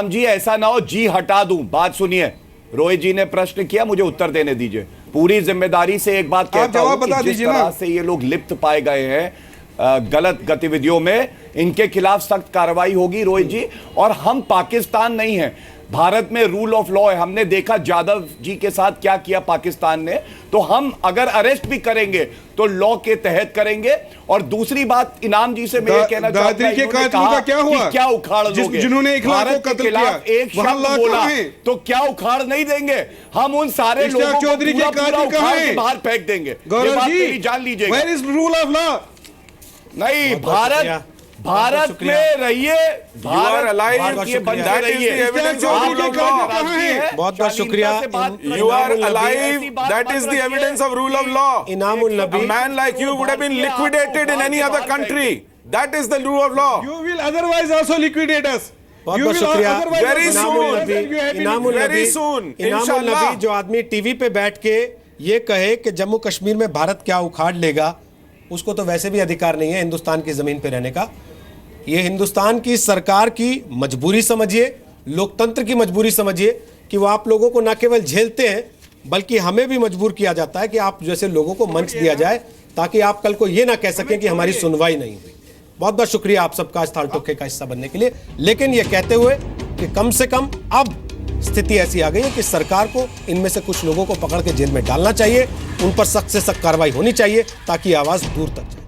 जी, ऐसा ना हो जी हटा दूं। बात सुनिए, रोहित जी ने प्रश्न किया, मुझे उत्तर देने दीजिए। पूरी जिम्मेदारी से एक बात कहता हूं कि जिस तरह से ये लोग लिप्त पाए गए हैं गलत गतिविधियों में, इनके खिलाफ सख्त कार्रवाई होगी रोहित जी। और हम पाकिस्तान नहीं है, भारत में रूल ऑफ लॉ है। हमने देखा जाधव जी के साथ क्या किया पाकिस्तान ने, तो हम अगर अरेस्ट भी करेंगे तो लॉ के तहत करेंगे। और दूसरी बात इनाम जी से मैं ये कहना चाहता हूं, के कातिलों का क्या हुआ? क्या उखाड़ लोगे? जिन्होंने एक लाख को कत्ल किया, एक शब्द बोला तो क्या उखाड़ नहीं देंगे? हम उन सारे लोगों को चौधरी के कातिल कहां हैं? बाहर फेंक देंगे। गौरव जी जान लीजिएगा, where is rule of law? नहीं, भारत में रहिए, भारत के बंदे रहिए। बहुत बहुत शुक्रिया। You are alive. That is the evidence of rule of law. Inamul Nabi, A man like you would have been liquidated in any other country. That is the rule of law. You will otherwise also liquidate us. बहुत बहुत शुक्रिया। Very soon. Inamul Very soon. नबी, Inshallah. जो आदमी TV पे बैठ के ये कहे कि जम्मू कश्मीर में भारत क्या उखाड़ लेगा, उसको तो वैसे भी अधिकार नहीं है हिंदुस्तान की जमीन पे रहने का। ये हिंदुस्तान की सरकार की मजबूरी समझिए, लोकतंत्र की मजबूरी समझिए कि वो आप लोगों को न केवल झेलते हैं बल्कि हमें भी मजबूर किया जाता है कि आप जैसे लोगों को मंच दिया जाए ताकि आप कल को ये ना कह सकें कि हमारी सुनवाई नहीं हुई। बहुत बहुत शुक्रिया आप सबका इस थाल टोके का हिस्सा बनने के लिए। लेकिन ये कहते हुए कि कम से कम अब स्थिति ऐसी आ गई है कि सरकार को इनमें से कुछ लोगों को पकड़ के जेल में डालना चाहिए, उन पर सख्त से सख्त कार्रवाई होनी चाहिए ताकि आवाज दूर तक जाए।